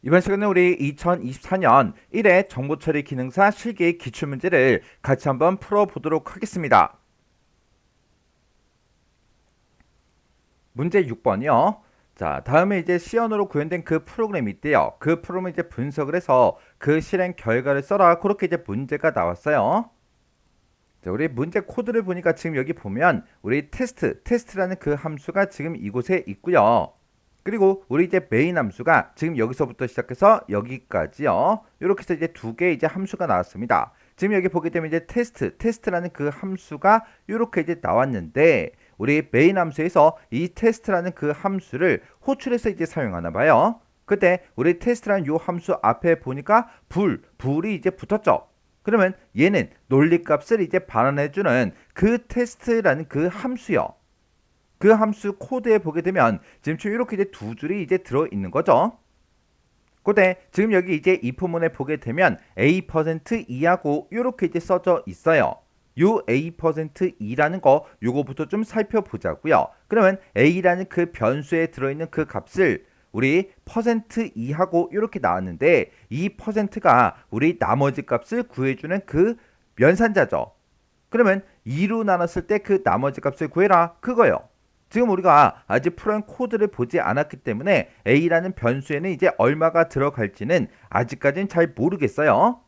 이번 시간에 우리 2024년 1회 정보처리 기능사 실기 기출문제를 같이 한번 풀어보도록 하겠습니다. 문제 6번이요. 자, 다음에 이제 시연으로 구현된 그 프로그램이 있대요. 그 프로그램을 이제 분석을 해서 그 실행 결과를 써라. 그렇게 이제 문제가 나왔어요. 자, 우리 문제 코드를 보니까 지금 여기 보면 우리 테스트라는 그 함수가 지금 이곳에 있고요. 그리고 우리 이제 메인 함수가 지금 여기서부터 시작해서 여기까지요. 이렇게 해서 이제 두 개 이제 함수가 나왔습니다. 지금 여기 보게 되면 이제 테스트라는 그 함수가 이렇게 이제 나왔는데 우리 메인 함수에서 이 테스트라는 그 함수를 호출해서 이제 사용하나 봐요. 그때 우리 테스트라는 요 함수 앞에 보니까 불이 이제 붙었죠. 그러면 얘는 논리값을 이제 반환해주는 그 테스트라는 그 함수요. 그 함수 코드에 보게 되면 지금 이렇게 이제 두 줄이 이제 들어 있는 거죠. 그때 지금 여기 이제 if문에 보게 되면 a%2하고 이렇게 이제 써져 있어요. 요 a%2라는 거 요거부터 좀 살펴보자고요. 그러면 a라는 그 변수에 들어있는 그 값을 우리 %2하고 이렇게 나왔는데 이 %가 우리 나머지 값을 구해주는 그 연산자죠. 그러면 2로 나눴을 때 그 나머지 값을 구해라 그거요. 지금 우리가 아직 프로그램 코드를 보지 않았기 때문에 a라는 변수에는 이제 얼마가 들어갈지는 아직까지는 잘 모르겠어요.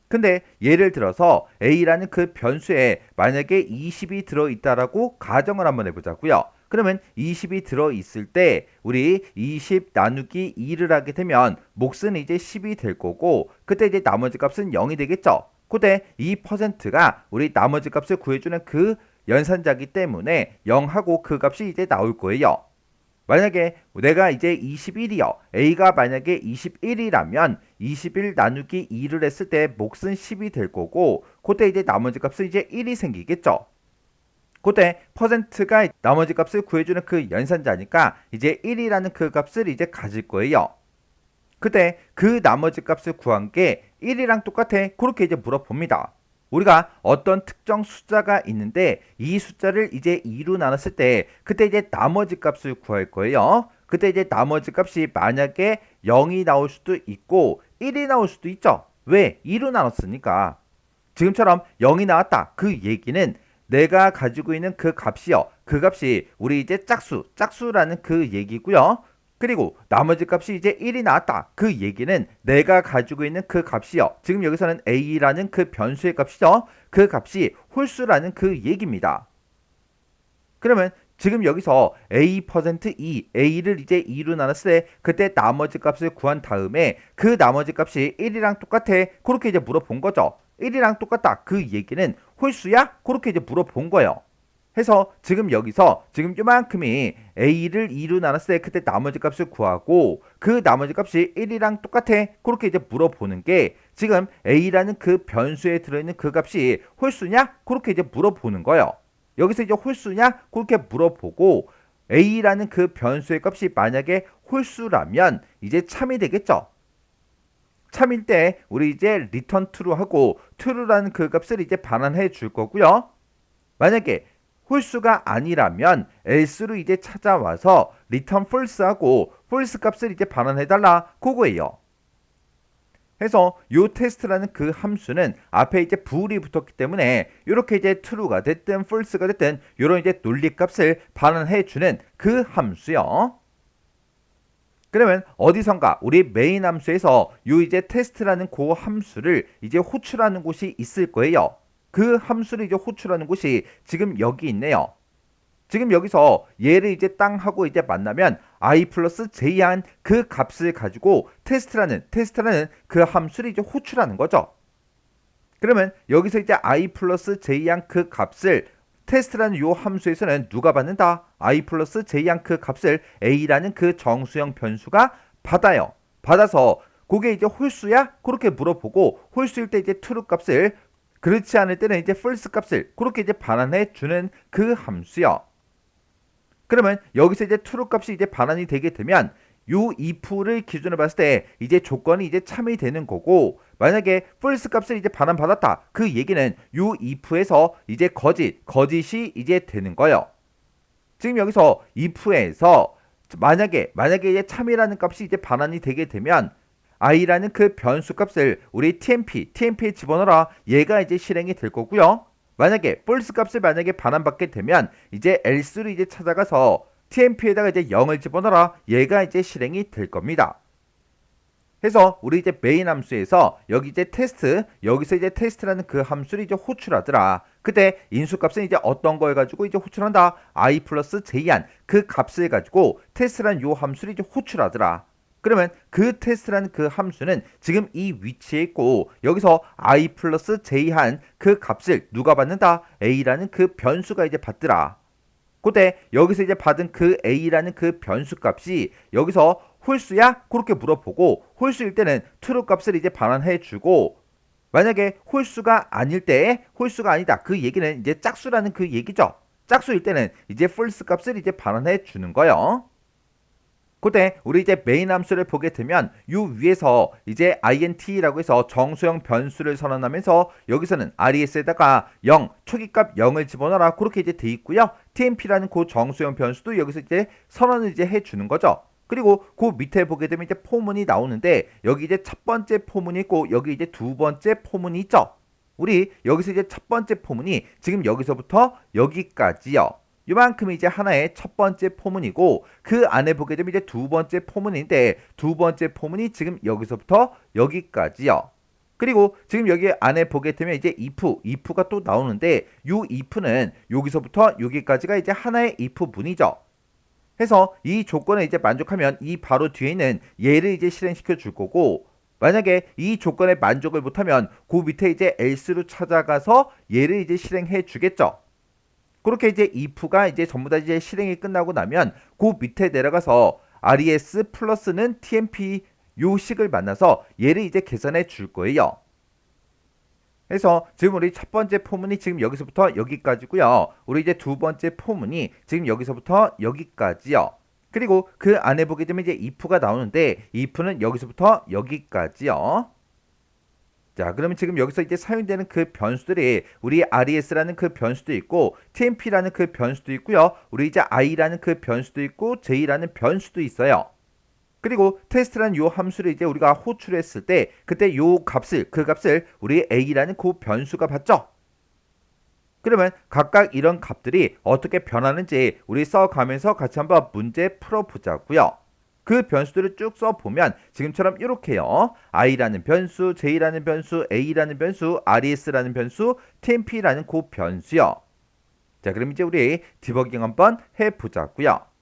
근데 예를 들어서 a라는 그 변수에 만약에 20이 들어있다라고 가정을 한번 해보자고요. 그러면 20이 들어있을 때 우리 20 나누기 2를 하게 되면 몫은 이제 10이 될 거고 그때 이제 나머지 값은 0이 되겠죠. 그때 이 %가 우리 나머지 값을 구해주는 그 연산자기 때문에 0하고 그 값이 이제 나올 거예요. 만약에 내가 이제 21이요. A가 만약에 21이라면 21 나누기 2를 했을 때 몫은 10이 될 거고 그때 이제 나머지 값은 이제 1이 생기겠죠. 그때 %가 나머지 값을 구해주는 그 연산자니까 이제 1이라는 그 값을 이제 가질 거예요. 그때 그 나머지 값을 구한 게 1이랑 똑같아. 그렇게 이제 물어봅니다. 우리가 어떤 특정 숫자가 있는데 이 숫자를 이제 2로 나눴을 때 그때 이제 나머지 값을 구할 거예요. 그때 이제 나머지 값이 만약에 0이 나올 수도 있고 1이 나올 수도 있죠. 왜? 2로 나눴으니까. 지금처럼 0이 나왔다. 그 얘기는 내가 가지고 있는 그 값이요. 그 값이 우리 이제 짝수라는 그 얘기고요. 그리고 나머지 값이 이제 1이 나왔다. 그 얘기는 내가 가지고 있는 그 값이요. 지금 여기서는 a라는 그 변수의 값이죠. 그 값이 홀수라는 그 얘기입니다. 그러면 지금 여기서 a%2, a를 이제 2로 나눴을 때 그때 나머지 값을 구한 다음에 그 나머지 값이 1이랑 똑같아. 그렇게 이제 물어본 거죠. 1이랑 똑같다. 그 얘기는 홀수야? 그렇게 이제 물어본 거예요. 해서 지금 여기서 지금 요만큼이 a를 2로 나눴을 때 그때 나머지 값을 구하고 그 나머지 값이 1이랑 똑같아. 그렇게 이제 물어보는 게 지금 a라는 그 변수에 들어있는 그 값이 홀수냐? 그렇게 이제 물어보는 거예요. 여기서 이제 홀수냐? 그렇게 물어보고 a라는 그 변수의 값이 만약에 홀수라면 이제 참이 되겠죠. 참일 때 우리 이제 return true 하고 true라는 그 값을 이제 반환해 줄 거고요. 만약에 홀수가 아니라면 else로 이제 찾아와서 return false 하고 false 값을 이제 반환해 달라 그거예요. 해서 요 테스트라는 그 함수는 앞에 이제 bool이 붙었기 때문에 이렇게 이제 true가 됐든 false가 됐든 이런 이제 논리값을 반환해 주는 그 함수요. 그러면 어디선가 우리 메인 함수에서 요 이제 테스트라는 그 함수를 이제 호출하는 곳이 있을 거예요. 그 함수를 이제 호출하는 곳이 지금 여기 있네요. 지금 여기서 얘를 이제 땅 하고 이제 만나면 i 플러스 j한 그 값을 가지고 테스트라는 그 함수를 이제 호출하는 거죠. 그러면 여기서 이제 i 플러스 j한 그 값을 테스트라는 요 함수에서는 누가 받는다? i 플러스 j한 그 값을 a라는 그 정수형 변수가 받아요. 받아서 그게 이제 홀수야? 그렇게 물어보고 홀수일 때 이제 true 값을 그렇지 않을 때는 이제 false 값을 그렇게 이제 반환해 주는 그 함수요. 그러면 여기서 이제 true 값이 이제 반환이 되게 되면 요 if를 기준으로 봤을 때 이제 조건이 이제 참이 되는 거고 만약에 false 값을 이제 반환받았다. 그 얘기는 요 if에서 이제 거짓이 이제 되는 거예요. 지금 여기서 if에서 만약에 이제 참이라는 값이 이제 반환이 되게 되면 i라는 그 변수 값을 우리 tmp에 집어넣어라. 얘가 이제 실행이 될 거고요. 만약에 false 값을 만약에 반환받게 되면 이제 else로 이제 찾아가서 tmp에다가 이제 0을 집어넣어라. 얘가 이제 실행이 될 겁니다. 해서 우리 이제 메인 함수에서 여기 이제 테스트, 여기서 이제 테스트라는 그 함수를 이제 호출하더라. 그때 인수값은 이제 어떤 걸 가지고 이제 호출한다. i 플러스 j한 그 값을 가지고 테스트라는 요 함수를 이제 호출하더라. 그러면 그 테스트라는 그 함수는 지금 이 위치에 있고 여기서 i 플러스 j한 그 값을 누가 받는다? a라는 그 변수가 이제 받더라. 그때 여기서 이제 받은 그 a라는 그 변수 값이 여기서 홀수야? 그렇게 물어보고 홀수일 때는 true 값을 이제 반환해 주고 만약에 홀수가 아닐 때 홀수가 아니다. 그 얘기는 이제 짝수라는 그 얘기죠. 짝수일 때는 이제 false 값을 이제 반환해 주는 거예요. 그때 우리 이제 메인 함수를 보게 되면 요 위에서 이제 int라고 해서 정수형 변수를 선언하면서 여기서는 res에다가 0, 초기값 0을 집어넣어라. 그렇게 이제 돼 있고요. tmp라는 그 정수형 변수도 여기서 이제 선언을 이제 해 주는 거죠. 그리고 그 밑에 보게 되면 이제 포문이 나오는데 여기 이제 첫 번째 포문이 있고 여기 이제 두 번째 포문이 있죠. 우리 여기서 이제 첫 번째 포문이 지금 여기서부터 여기까지요. 요만큼이 이제 하나의 첫 번째 포문이고 그 안에 보게 되면 이제 두 번째 포문인데 두 번째 포문이 지금 여기서부터 여기까지요. 그리고 지금 여기 안에 보게 되면 이제 if가 또 나오는데 요 if는 여기서부터 여기까지가 이제 하나의 if 문이죠. 해서 이 조건에 이제 만족하면 이 바로 뒤에 있는 얘를 이제 실행시켜 줄 거고 만약에 이 조건에 만족을 못하면 그 밑에 이제 else로 찾아가서 얘를 이제 실행해 주겠죠. 그렇게 이제 if가 이제 전부 다 이제 실행이 끝나고 나면 그 밑에 내려가서 res 플러스는 tmp 요 식을 만나서 얘를 이제 계산해 줄 거예요. 그래서 지금 우리 첫 번째 포문이 지금 여기서부터 여기까지고요. 우리 이제 두 번째 포문이 지금 여기서부터 여기까지요. 그리고 그 안에 보게 되면 이제 if가 나오는데 if는 여기서부터 여기까지요. 자, 그러면 지금 여기서 이제 사용되는 그 변수들이 우리 res라는 그 변수도 있고 tmp라는 그 변수도 있고요. 우리 이제 i라는 그 변수도 있고 j라는 변수도 있어요. 그리고 테스트라는 요 함수를 이제 우리가 호출했을 때 그때 요 값을 그 값을 우리 a라는 그 변수가 받죠. 그러면 각각 이런 값들이 어떻게 변하는지 우리 써가면서 같이 한번 문제 풀어보자고요. 그 변수들을 쭉 써보면 지금처럼 이렇게요. i라는 변수, j라는 변수, a라는 변수, res라는 변수, tmp라는 그 변수요. 자, 그럼 이제 우리 디버깅 한번 해보자고요.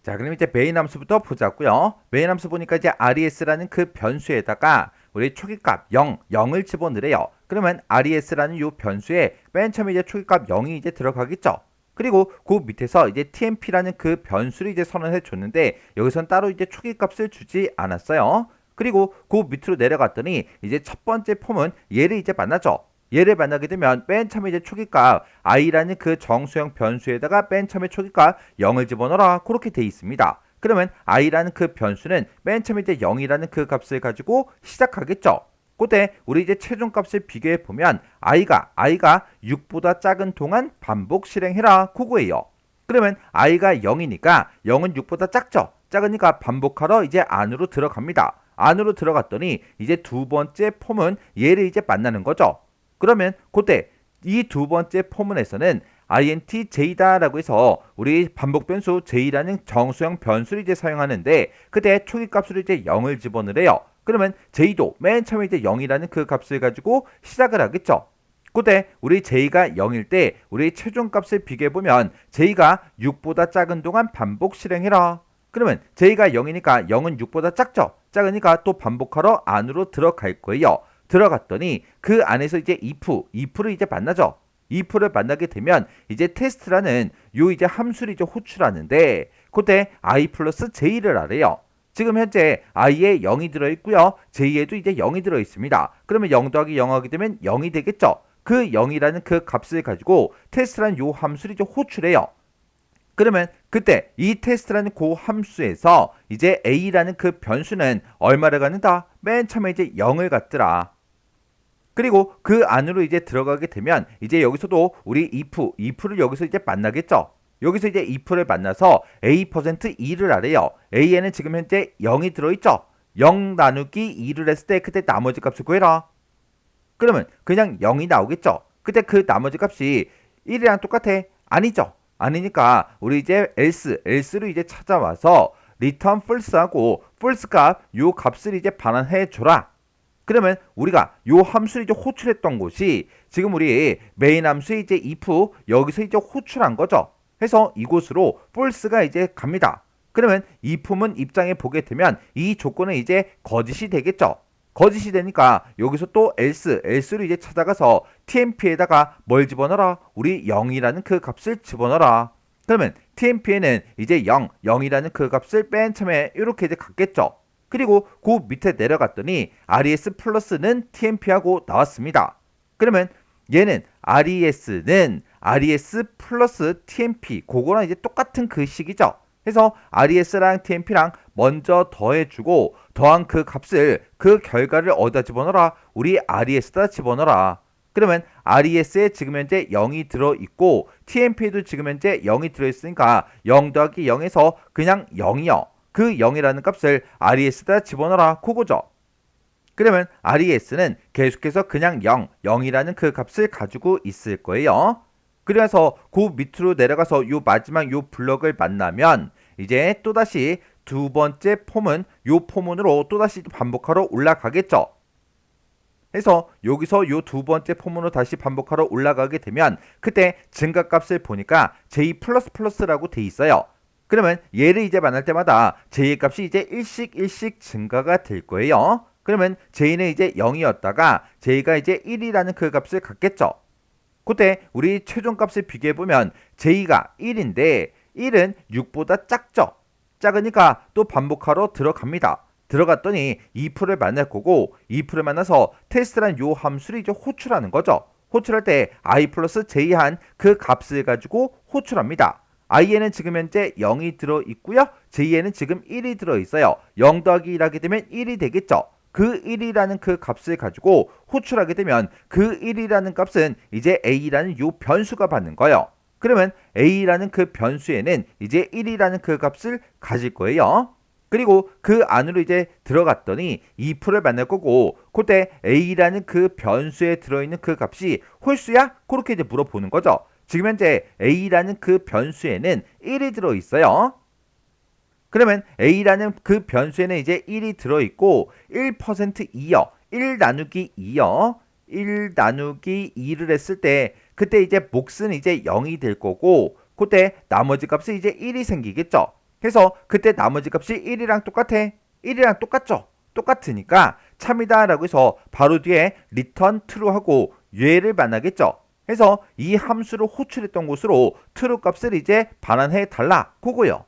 자, 그럼 이제 메인 함수부터 보자고요. 메인 함수 보니까 이제 res라는 그 변수에다가 우리 초기값 0을 집어넣으래요. 그러면 res라는 요 변수에 맨 처음에 이제 초기값 0이 이제 들어가겠죠. 그리고 그 밑에서 이제 tmp라는 그 변수를 이제 선언해 줬는데 여기선 따로 이제 초기값을 주지 않았어요. 그리고 그 밑으로 내려갔더니 이제 첫 번째 폼은 얘를 이제 만나죠. 얘를 만나게 되면 맨 처음에 이제 초기값 i라는 그 정수형 변수에다가 맨 처음에 초기값 0을 집어넣어라. 그렇게 돼 있습니다. 그러면 i라는 그 변수는 맨 처음에 이제 0이라는 그 값을 가지고 시작하겠죠. 그때 우리 이제 최종값을 비교해 보면 i가 6보다 작은 동안 반복 실행해라. 그거예요. 그러면 i가 0이니까 0은 6보다 작죠. 작으니까 반복하러 이제 안으로 들어갑니다. 안으로 들어갔더니 이제 두 번째 폼은 얘를 이제 만나는 거죠. 그러면 그때 이 두 번째 포문에서는 intj다라고 해서 우리 반복 변수 j라는 정수형 변수를 이제 사용하는데 그때 초기값으로 이제 0을 집어넣으래요. 그러면 j도 맨 처음에 이제 0이라는 그 값을 가지고 시작을 하겠죠. 그때 우리 j가 0일 때 우리 최종값을 비교해 보면 j가 6보다 작은 동안 반복 실행해라. 그러면 j가 0이니까 0은 6보다 작죠. 작으니까 또 반복하러 안으로 들어갈 거예요. 들어갔더니 그 안에서 이제 if를 이제 만나죠. if를 만나게 되면 이제 테스트라는 요 이제 함수를 이제 호출하는데 그때 i 플러스 j를 하래요. 지금 현재 i에 0이 들어있고요. j에도 이제 0이 들어있습니다. 그러면 0 더하기 0 하게 되면 0이 되겠죠. 그 0이라는 그 값을 가지고 테스트라는 요 함수를 이제 호출해요. 그러면 그때 이 테스트라는 그 함수에서 이제 a라는 그 변수는 얼마를 갖는다? 맨 처음에 이제 0을 갖더라. 그리고 그 안으로 이제 들어가게 되면 이제 여기서도 우리 if를 여기서 이제 만나겠죠. 여기서 이제 if를 만나서 a%2를 하래요. a에는 지금 현재 0이 들어있죠. 0 나누기 2를 했을 때 그때 나머지 값을 구해라. 그러면 그냥 0이 나오겠죠. 그때 그 나머지 값이 1이랑 똑같아? 아니죠. 아니니까 우리 이제 else로 이제 찾아와서 return false하고 false 값 요 값을 이제 반환해 줘라. 그러면 우리가 요 함수를 이제 호출했던 곳이 지금 우리 메인 함수에 이제 if 여기서 이제 호출한 거죠. 해서 이곳으로 false가 이제 갑니다. 그러면 if문 입장에 보게 되면 이 조건은 이제 거짓이 되겠죠. 거짓이 되니까 여기서 또 else로 이제 찾아가서 tmp에다가 뭘 집어넣어라? 우리 0이라는 그 값을 집어넣어라. 그러면 tmp에는 이제 0이라는 그 값을 맨 처음에 이렇게 이제 갖겠죠. 그리고 그 밑에 내려갔더니 res 플러스는 tmp하고 나왔습니다. 그러면 얘는 res는 res 플러스 tmp 그거랑 이제 똑같은 그 식이죠. 해서 res랑 tmp랑 먼저 더해주고 더한 그 값을 그 결과를 어디다 집어넣어라? 우리 res에다 집어넣어라. 그러면 res에 지금 현재 0이 들어있고 tmp에도 지금 현재 0이 들어있으니까 0 더하기 0에서 그냥 0이요. 그 0이라는 값을 res에다 집어넣어라. 그거죠. 그러면 res는 계속해서 그냥 0이라는 그 값을 가지고 있을 거예요. 그래서 그 밑으로 내려가서 요 마지막 요 블럭을 만나면 이제 또다시 두 번째 폼은 요 폼으로 또다시 반복하러 올라가겠죠. 해서 여기서 요 두 번째 폼으로 다시 반복하러 올라가게 되면 그때 증가값을 보니까 j++라고 돼 있어요. 그러면 얘를 이제 만날 때마다 j의 값이 이제 일씩 증가가 될 거예요. 그러면 j는 이제 0이었다가 j가 이제 1이라는 그 값을 갖겠죠. 그때 우리 최종값을 비교해보면 j가 1인데 1은 6보다 작죠. 작으니까 또 반복하러 들어갑니다. 들어갔더니 if를 만날 거고 if를 만나서 테스트란 요 함수를 이제 호출하는 거죠. 호출할 때 i 플러스 j한 그 값을 가지고 호출합니다. i에는 지금 현재 0이 들어있고요. j에는 지금 1이 들어있어요. 0 더하기 1하게 되면 1이 되겠죠. 그 1이라는 그 값을 가지고 호출하게 되면 그 1이라는 값은 이제 a라는 요 변수가 받는 거예요. 그러면 a라는 그 변수에는 이제 1이라는 그 값을 가질 거예요. 그리고 그 안으로 이제 들어갔더니 if를 만날 거고 그때 a라는 그 변수에 들어있는 그 값이 홀수야? 그렇게 이제 물어보는 거죠. 지금 현재 a라는 그 변수에는 1이 들어있어요. 그러면 a라는 그 변수에는 이제 1이 들어있고 1%2요. 1 나누기 2요. 1 나누기 2를 했을 때 그때 이제 몫은 이제 0이 될 거고 그때 나머지 값이 이제 1이 생기겠죠. 그래서 그때 나머지 값이 1이랑 똑같아. 1이랑 똑같죠. 똑같으니까 참이다 라고 해서 바로 뒤에 return true 하고 얘를 만나겠죠. 해서 이 함수를 호출했던 곳으로 true 값을 이제 반환해 달라. 그거요.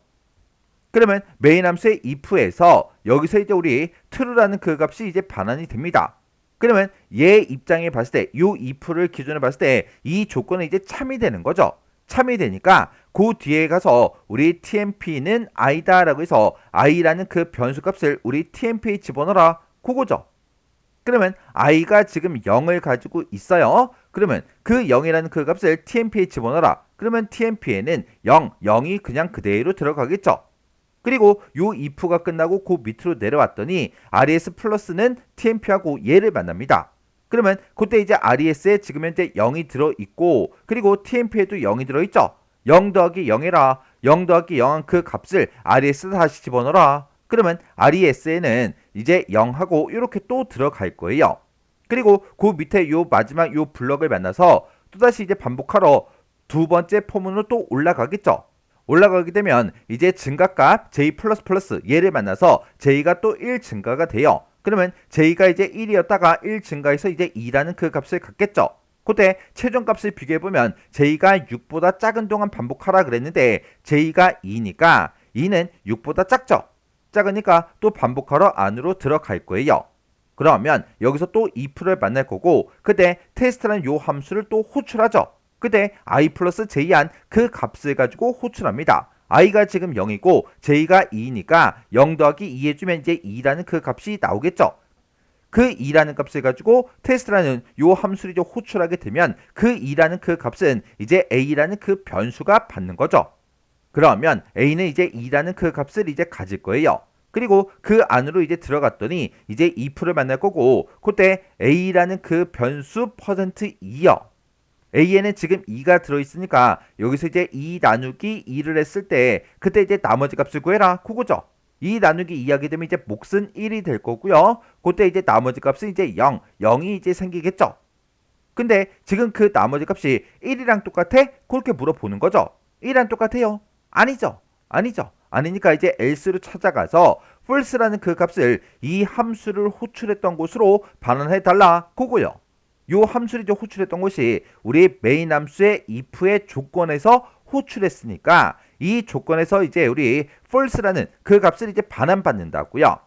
그러면 메인 함수의 if에서 여기서 이제 우리 true라는 그 값이 이제 반환이 됩니다. 그러면 얘 입장에 봤을 때 이 if를 기준으로 봤을 때 이 조건은 이제 참이 되는 거죠. 참이 되니까 그 뒤에 가서 우리 tmp는 i다 라고 해서 i라는 그 변수 값을 우리 tmp에 집어넣어라. 그거죠. 그러면 i가 지금 0을 가지고 있어요. 그러면 그 0이라는 그 값을 tmp에 집어넣어라. 그러면 tmp에는 0이 그냥 그대로 들어가겠죠. 그리고 요 if가 끝나고 그 밑으로 내려왔더니 res 플러스는 tmp하고 얘를 만납니다. 그러면 그때 이제 res에 지금 현재 0이 들어있고 그리고 tmp에도 0이 들어있죠. 0 더하기 0이라 0 더하기 0한 그 값을 res에 다시 집어넣어라. 그러면 res에는 이제 0하고 이렇게 또 들어갈 거예요. 그리고 그 밑에 요 마지막 요 블럭을 만나서 또다시 이제 반복하러 두 번째 폼으로 또 올라가겠죠. 올라가게 되면 이제 증가값 j++ 얘를 만나서 j가 또 1 증가가 돼요. 그러면 j가 이제 1이었다가 1 증가해서 이제 2라는 그 값을 갖겠죠. 그때 최종값을 비교해보면 j가 6보다 작은 동안 반복하라 그랬는데 j가 2니까 2는 6보다 작죠. 작으니까 또 반복하러 안으로 들어갈 거예요. 그러면 여기서 또 if를 만날 거고 그때 테스트라는 요 함수를 또 호출하죠. 그때 i 플러스 j한 그 값을 가지고 호출합니다. i가 지금 0이고 j가 2니까 0 더하기 2 해주면 이제 2라는 그 값이 나오겠죠. 그 2라는 값을 가지고 테스트라는 요 함수를 호출하게 되면 그 2라는 그 값은 이제 a라는 그 변수가 받는 거죠. 그러면 a는 이제 2라는 그 값을 이제 가질 거예요. 그리고 그 안으로 이제 들어갔더니 이제 if를 만날 거고 그때 a라는 그 변수 %2요. a에는 지금 2가 들어있으니까 여기서 이제 2 나누기 2를 했을 때 그때 이제 나머지 값을 구해라 그거죠. 2 나누기 2 하게 되면 이제 몫은 1이 될 거고요. 그때 이제 나머지 값은 이제 0, 0이 이제 생기겠죠. 근데 지금 그 나머지 값이 1이랑 똑같아? 그렇게 물어보는 거죠. 1이랑 똑같아요? 아니죠. 아니죠. 아니니까 이제 else로 찾아가서 false라는 그 값을 이 함수를 호출했던 곳으로 반환해 달라 그거요. 요 함수를 이제 호출했던 곳이 우리 메인 함수의 if의 조건에서 호출했으니까 이 조건에서 이제 우리 false라는 그 값을 이제 반환받는다고요.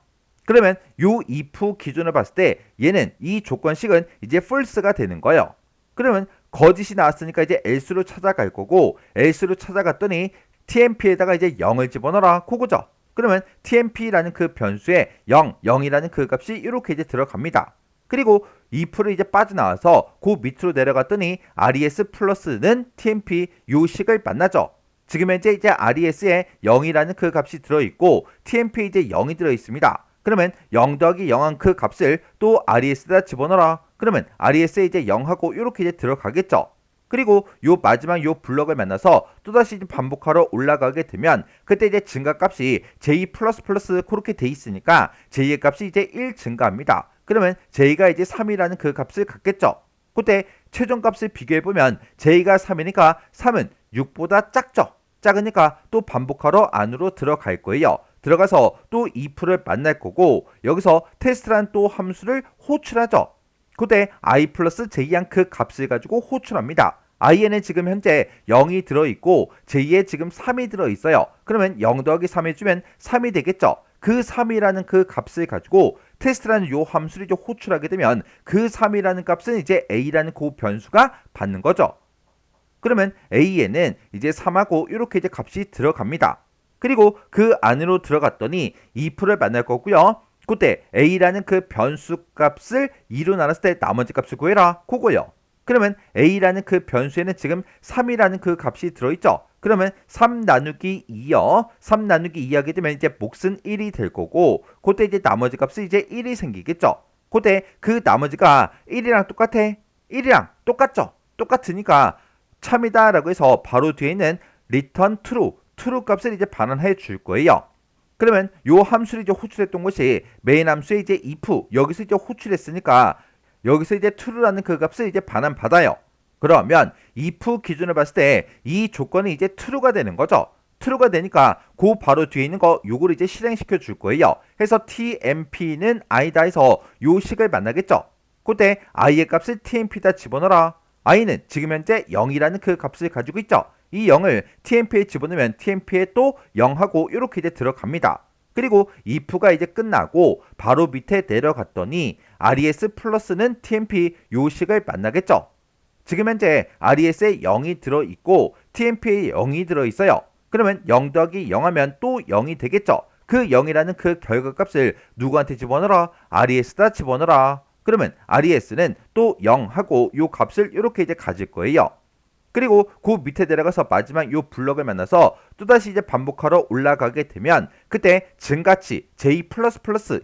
그러면 요 if 기준을 봤을 때 얘는 이 조건식은 이제 false가 되는 거예요. 그러면 거짓이 나왔으니까 이제 else로 찾아갈 거고 else로 찾아갔더니 tmp에다가 이제 0을 집어넣어라 그거죠. 그러면 tmp라는 그 변수에 0, 0이라는 그 값이 이렇게 이제 들어갑니다. 그리고 if를 이제 빠져나와서 그 밑으로 내려갔더니 res 플러스는 tmp 요 식을 만나죠. 지금 현재 이제 res에 0이라는 그 값이 들어있고 tmp에 이제 0이 들어있습니다. 그러면 0 더하기 0한 그 값을 또 res에다 집어넣어라. 그러면 res에 이제 0하고 이렇게 이제 들어가겠죠. 그리고 요 마지막 요 블럭을 만나서 또다시 반복하러 올라가게 되면 그때 이제 증가값이 j++ 그렇게 돼 있으니까 j의 값이 이제 1 증가합니다. 그러면 j가 이제 3이라는 그 값을 갖겠죠. 그때 최종값을 비교해보면 j가 3이니까 3은 6보다 작죠. 작으니까 또 반복하러 안으로 들어갈 거예요. 들어가서 또 if를 만날 거고 여기서 테스트란 또 함수를 호출하죠. 그때 i 플러스 j한 그 값을 가지고 호출합니다. i에는 지금 현재 0이 들어있고 j에 지금 3이 들어있어요. 그러면 0 더하기 3 해주면 3이 되겠죠. 그 3이라는 그 값을 가지고 테스트라는 요 함수를 이제 호출하게 되면 그 3이라는 값은 이제 a라는 그 변수가 받는 거죠. 그러면 a에는 이제 3하고 이렇게 이제 값이 들어갑니다. 그리고 그 안으로 들어갔더니 if를 만날 거고요. 그때 a라는 그 변수 값을 2로 나눴을 때 나머지 값을 구해라 그거요. 그러면 a라는 그 변수에는 지금 3이라는 그 값이 들어있죠. 그러면 3 나누기 2요. 3 나누기 2 하게 되면 이제 몫은 1이 될 거고 그때 이제 나머지 값은 이제 1이 생기겠죠. 그때 그 나머지가 1이랑 똑같아. 1이랑 똑같죠. 똑같으니까 참이다 라고 해서 바로 뒤에 있는 return true 값을 이제 반환해 줄 거예요. 그러면 요 함수를 이제 호출했던 것이 메인 함수에 이제 if 여기서 이제 호출했으니까 여기서 이제 true라는 그 값을 이제 반환받아요. 그러면 if 기준을 봤을 때 이 조건이 이제 true가 되는 거죠. true가 되니까 그 바로 뒤에 있는 거 요거를 이제 실행시켜 줄 거예요. 해서 tmp는 i다 해서 요 식을 만나겠죠. 그때 i의 값을 tmp에다 집어넣어라. i는 지금 현재 0이라는 그 값을 가지고 있죠. 이 0을 tmp에 집어넣으면 tmp에 또 0하고 이렇게 이제 들어갑니다. 그리고 if가 이제 끝나고 바로 밑에 내려갔더니 res 플러스는 tmp 요 식을 만나겠죠. 지금 현재 res에 0이 들어있고 tmp에 0이 들어있어요. 그러면 0 더하기 0 하면 또 0이 되겠죠. 그 0이라는 그 결과값을 누구한테 집어넣어라? res에다 집어넣어라. 그러면 res는 또 0하고 요 값을 이렇게 이제 가질 거예요. 그리고 그 밑에 내려가서 마지막 요 블럭을 만나서 또다시 이제 반복하러 올라가게 되면 그때 증가치 j++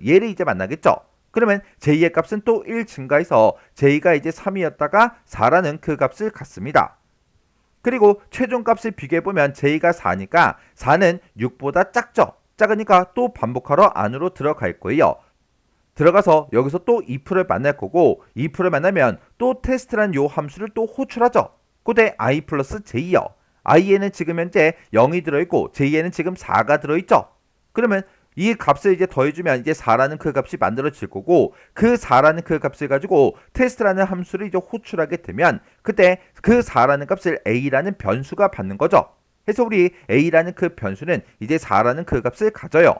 얘를 이제 만나겠죠. 그러면 j의 값은 또 1 증가해서 j가 이제 3이었다가 4라는 그 값을 갖습니다. 그리고 최종값을 비교해보면 j가 4니까 4는 6보다 작죠. 작으니까 또 반복하러 안으로 들어갈 거예요. 들어가서 여기서 또 if를 만날 거고 if를 만나면 또 테스트라는 요 함수를 또 호출하죠. 그때 i 플러스 j요. i에는 지금 현재 0이 들어있고 j에는 지금 4가 들어있죠. 그러면 이 값을 이제 더해주면 이제 4라는 그 값이 만들어질 거고 그 4라는 그 값을 가지고 테스트라는 함수를 이제 호출하게 되면 그때 그 4라는 값을 a라는 변수가 받는 거죠. 그래서 우리 a라는 그 변수는 이제 4라는 그 값을 가져요.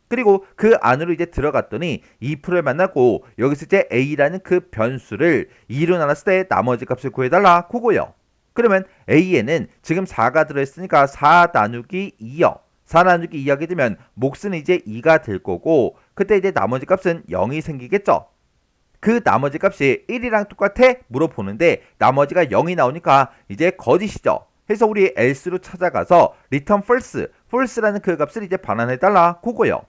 그리고 그 안으로 이제 들어갔더니 if를 만나고 여기서 이제 a라는 그 변수를 2로 나눴을 때 나머지 값을 구해달라 그거요. 그러면 a에는 지금 4가 들어있으니까 4 나누기 2요. 4 나누기 2 하게 되면 몫은 이제 2가 될 거고 그때 이제 나머지 값은 0이 생기겠죠. 그 나머지 값이 1이랑 똑같아? 물어보는데 나머지가 0이 나오니까 이제 거짓이죠. 해서 우리 else로 찾아가서 return false라는 그 값을 이제 반환해달라 그거요.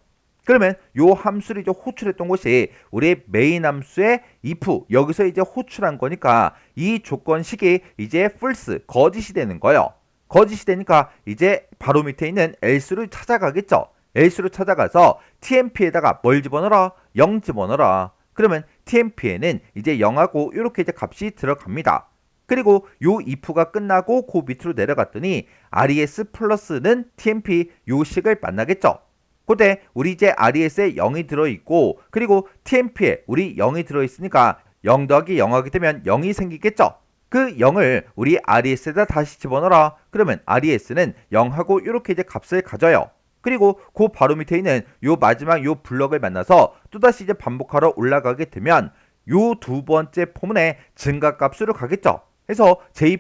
그러면 요 함수를 이제 호출했던 것이 우리 메인 함수의 if 여기서 이제 호출한 거니까 이 조건식이 이제 false 거짓이 되는 거예요. 거짓이 되니까 이제 바로 밑에 있는 else를 찾아가겠죠. else로 찾아가서 tmp에다가 뭘 집어넣어라? 0 집어넣어라. 그러면 tmp에는 이제 0하고 이렇게 이제 값이 들어갑니다. 그리고 요 if가 끝나고 그 밑으로 내려갔더니 res 플러스는 tmp 요 식을 만나겠죠. 그때 우리 이제 res에 0이 들어있고 그리고 tmp에 우리 0이 들어있으니까 0 더하기 0 하게 되면 0이 생기겠죠. 그 0을 우리 res에다 다시 집어넣어라. 그러면 res는 0하고 이렇게 이제 값을 가져요. 그리고 그 바로 밑에 있는 요 마지막 요 블럭을 만나서 또다시 이제 반복하러 올라가게 되면 요 두 번째 포문에 증가값으로 가겠죠. 해서 j++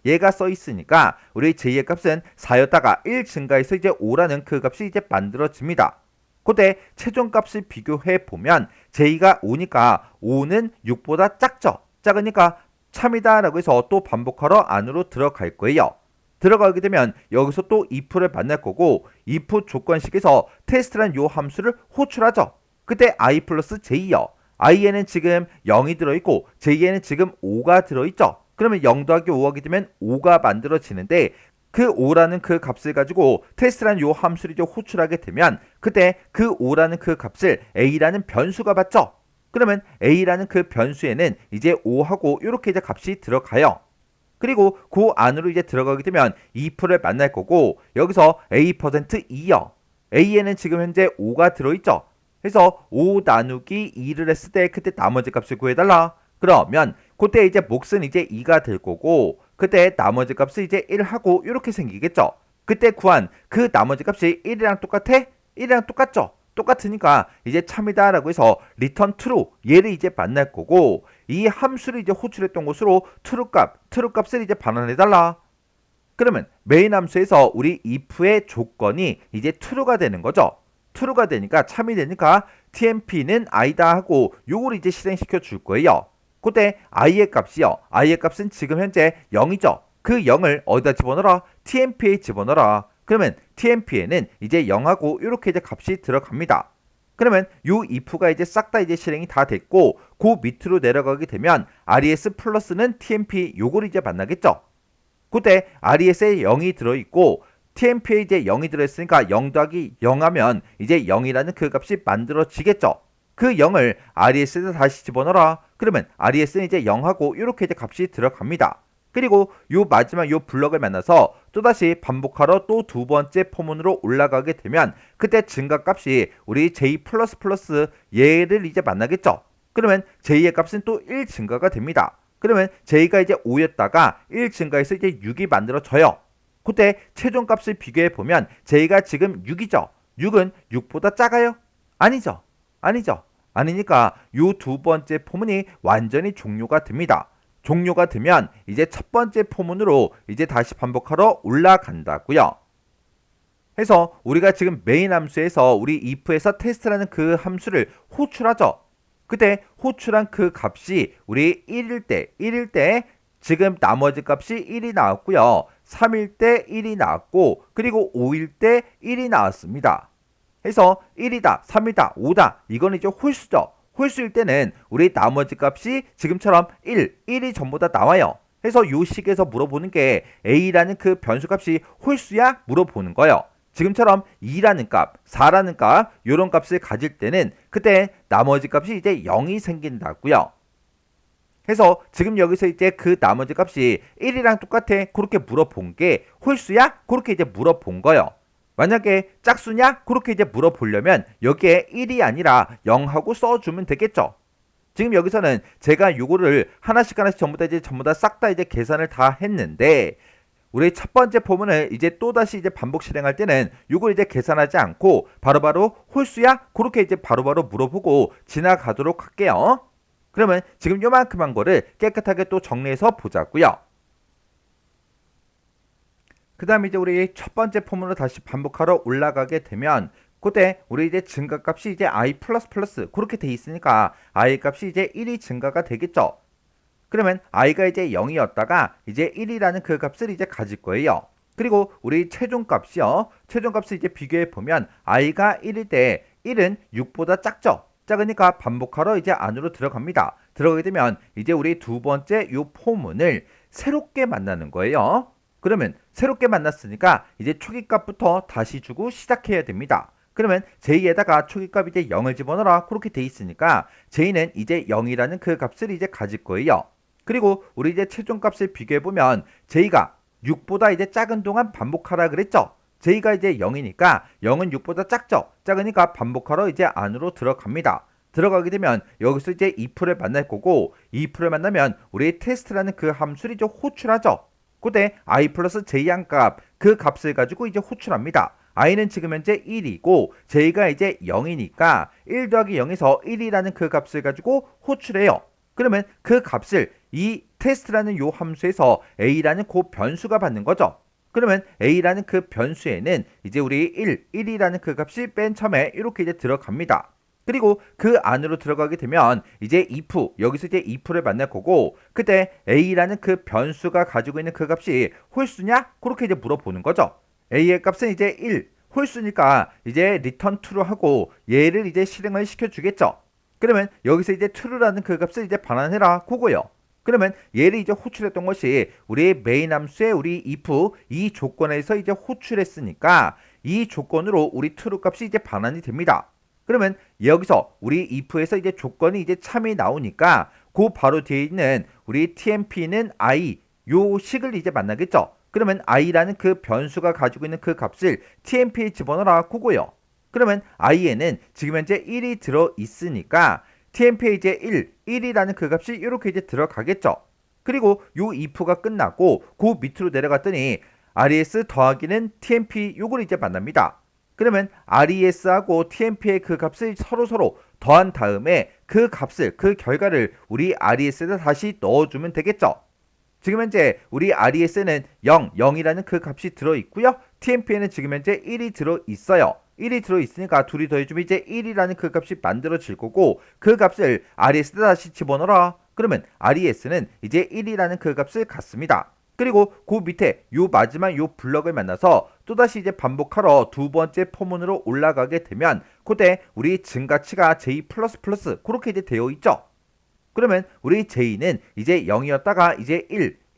얘가 써 있으니까 우리 j의 값은 4였다가 1 증가해서 이제 5라는 그 값이 이제 만들어집니다. 그때 최종값을 비교해 보면 j가 5니까 5는 6보다 작죠. 작으니까 참이다 라고 해서 또 반복하러 안으로 들어갈 거예요. 들어가게 되면 여기서 또 if를 만날 거고 if 조건식에서 테스트란 요 함수를 호출하죠. 그때 i 플러스 j요. i에는 지금 0이 들어있고 j에는 지금 5가 들어있죠. 그러면 0 더하기 5 하게 되면 5가 만들어지는데 그 5라는 그 값을 가지고 테스트란 요 함수를 이제 호출하게 되면 그때 그 5라는 그 값을 a라는 변수가 받죠. 그러면 a라는 그 변수에는 이제 5하고 이렇게 이제 값이 들어가요. 그리고 그 안으로 이제 들어가게 되면 if를 만날 거고 여기서 a%2요. a에는 지금 현재 5가 들어있죠. 그래서 5 나누기 2를 했을 때 그때 나머지 값을 구해달라. 그러면 그때 이제 몫은 이제 2가 될 거고 그때 나머지 값을 이제 1하고 이렇게 생기겠죠. 그때 구한 그 나머지 값이 1이랑 똑같아? 1이랑 똑같죠. 똑같으니까 이제 참이다 라고 해서 return true 얘를 이제 만날 거고 이 함수를 이제 호출했던 것으로 true 값을 이제 반환해달라. 그러면 메인 함수에서 우리 if의 조건이 이제 true가 되는 거죠. true가 되니까 참이 되니까 tmp는 i다 하고 요걸 이제 실행시켜 줄 거예요. 그때 i의 값이요. i의 값은 지금 현재 0이죠. 그 0을 어디다 집어넣어라? tmp에 집어넣어라. 그러면 tmp에는 이제 0하고 이렇게 이제 값이 들어갑니다. 그러면 요 if가 이제 싹 다 이제 실행이 다 됐고 그 밑으로 내려가게 되면 res 플러스는 tmp 요걸 이제 만나겠죠. 그때 res에 0이 들어있고 tmp에 이제 0이 들어있으니까 0 더하기 0 하면 이제 0이라는 그 값이 만들어지겠죠. 그 0을 res에다 다시 집어넣어라. 그러면 res는 이제 0하고 이렇게 이제 값이 들어갑니다. 그리고 요 마지막 요 블럭을 만나서 또다시 반복하러 또 두 번째 포문으로 올라가게 되면 그때 증가값이 우리 j++ 얘를 이제 만나겠죠. 그러면 j의 값은 또 1 증가가 됩니다. 그러면 j가 이제 5였다가 1 증가해서 이제 6이 만들어져요. 그때 최종값을 비교해 보면 j가 지금 6이죠. 6은 6보다 작아요? 아니죠. 아니니까 요 두 번째 포문이 완전히 종료가 됩니다. 종료가 되면 이제 첫 번째 포문으로 이제 다시 반복하러 올라간다고요. 해서 우리가 지금 메인 함수에서 우리 if에서 테스트라는 그 함수를 호출하죠. 그때 호출한 그 값이 우리 1일 때 지금 나머지 값이 1이 나왔고요. 3일 때 1이 나왔고 그리고 5일 때 1이 나왔습니다. 해서 1이다, 3이다, 5다 이건 이제 홀수죠. 홀수일 때는 우리 나머지 값이 지금처럼 1이 전부 다 나와요. 해서 요 식에서 물어보는 게 a라는 그 변수값이 홀수야? 물어보는 거예요. 지금처럼 2라는 값, 4라는 값 요런 값을 가질 때는 그때 나머지 값이 이제 0이 생긴다고요. 해서 지금 여기서 이제 그 나머지 값이 1이랑 똑같아 그렇게 물어본 게 홀수야? 그렇게 이제 물어본 거예요. 만약에 짝수냐? 그렇게 이제 물어보려면 여기에 1이 아니라 0하고 써주면 되겠죠. 지금 여기서는 제가 요거를 하나씩 전부 다 싹 다 이제 계산을 다 했는데 우리 첫 번째 포문을 이제 또다시 이제 반복 실행할 때는 요걸 이제 계산하지 않고 바로바로 홀수야? 그렇게 이제 바로바로 물어보고 지나가도록 할게요. 그러면 지금 요만큼 한 거를 깨끗하게 또 정리해서 보자고요. 그 다음에 이제 우리 첫 번째 포문으로 다시 반복하러 올라가게 되면 그때 우리 이제 증가값이 이제 i++ 그렇게 돼 있으니까 i 값이 이제 1이 증가가 되겠죠. 그러면 i가 이제 0이었다가 이제 1이라는 그 값을 이제 가질 거예요. 그리고 우리 최종값이요. 최종값을 이제 비교해 보면 i가 1일 때 1은 6보다 작죠. 작으니까 반복하러 이제 안으로 들어갑니다. 들어가게 되면 이제 우리 두 번째 요 포문을 새롭게 만나는 거예요. 그러면 새롭게 만났으니까 이제 초기값부터 다시 주고 시작해야 됩니다. 그러면 j 에다가 초기값 이제 0을 집어넣어라 그렇게 돼 있으니까 j는 이제 0이라는 그 값을 이제 가질 거예요. 그리고 우리 이제 최종값을 비교해 보면 j가 6보다 이제 작은 동안 반복하라 그랬죠. j가 이제 0이니까 0은 6보다 작죠. 작으니까 반복하러 이제 안으로 들어갑니다. 들어가게 되면 여기서 이제 if를 만날 거고 if를 만나면 우리 테스트라는 그 함수를 이제 호출하죠. 그때 i 플러스 j 한 값, 그 값을 가지고 이제 호출합니다. i는 지금 현재 1이고 j가 이제 0이니까 1 더하기 0에서 1이라는 그 값을 가지고 호출해요. 그러면 그 값을 이 테스트라는 요 함수에서 a라는 그 변수가 받는 거죠. 그러면 a라는 그 변수에는 이제 우리 1이라는 그 값이 맨 처음에 이렇게 이제 들어갑니다. 그리고 그 안으로 들어가게 되면 이제 if, 여기서 이제 if를 만날 거고 그때 a라는 그 변수가 가지고 있는 그 값이 홀수냐? 그렇게 이제 물어보는 거죠. a의 값은 이제 1, 홀수니까 이제 return true로 하고 얘를 이제 실행을 시켜주겠죠. 그러면 여기서 이제 true라는 그 값을 이제 반환해라 그거요. 그러면 얘를 이제 호출했던 것이 우리 메인 함수의 우리 if 이 조건에서 이제 호출했으니까 이 조건으로 우리 true 값이 이제 반환이 됩니다. 그러면 여기서 우리 if에서 이제 조건이 이제 참이 나오니까 그 바로 뒤에 있는 우리 tmp는 i 요 식을 이제 만나겠죠. 그러면 i라는 그 변수가 가지고 있는 그 값을 tmp에 집어넣어라 그거요. 그러면 i에는 지금 현재 1이 들어 있으니까 tmp에 이제 1이라는 그 값이 이렇게 이제 들어가겠죠. 그리고 요 if가 끝나고 그 밑으로 내려갔더니 res 더하기는 tmp 요걸 이제 만납니다. 그러면 res하고 tmp의 그 값을 서로 더한 다음에 그 값을 그 결과를 우리 res에다 다시 넣어주면 되겠죠. 지금 현재 우리 res에는 0이라는 그 값이 들어있고요. tmp에는 지금 현재 1이 들어있어요. 1이 들어있으니까 둘이 더해주면 이제 1이라는 그 값이 만들어질 거고 그 값을 res에다 다시 집어넣어라. 그러면 res는 이제 1이라는 그 값을 갖습니다. 그리고 그 밑에 요 마지막 요 블럭을 만나서 또다시 이제 반복하러 두 번째 포문으로 올라가게 되면 그때 우리 증가치가 j++ 그렇게 이제 되어 있죠. 그러면 우리 j는 이제 0이었다가 이제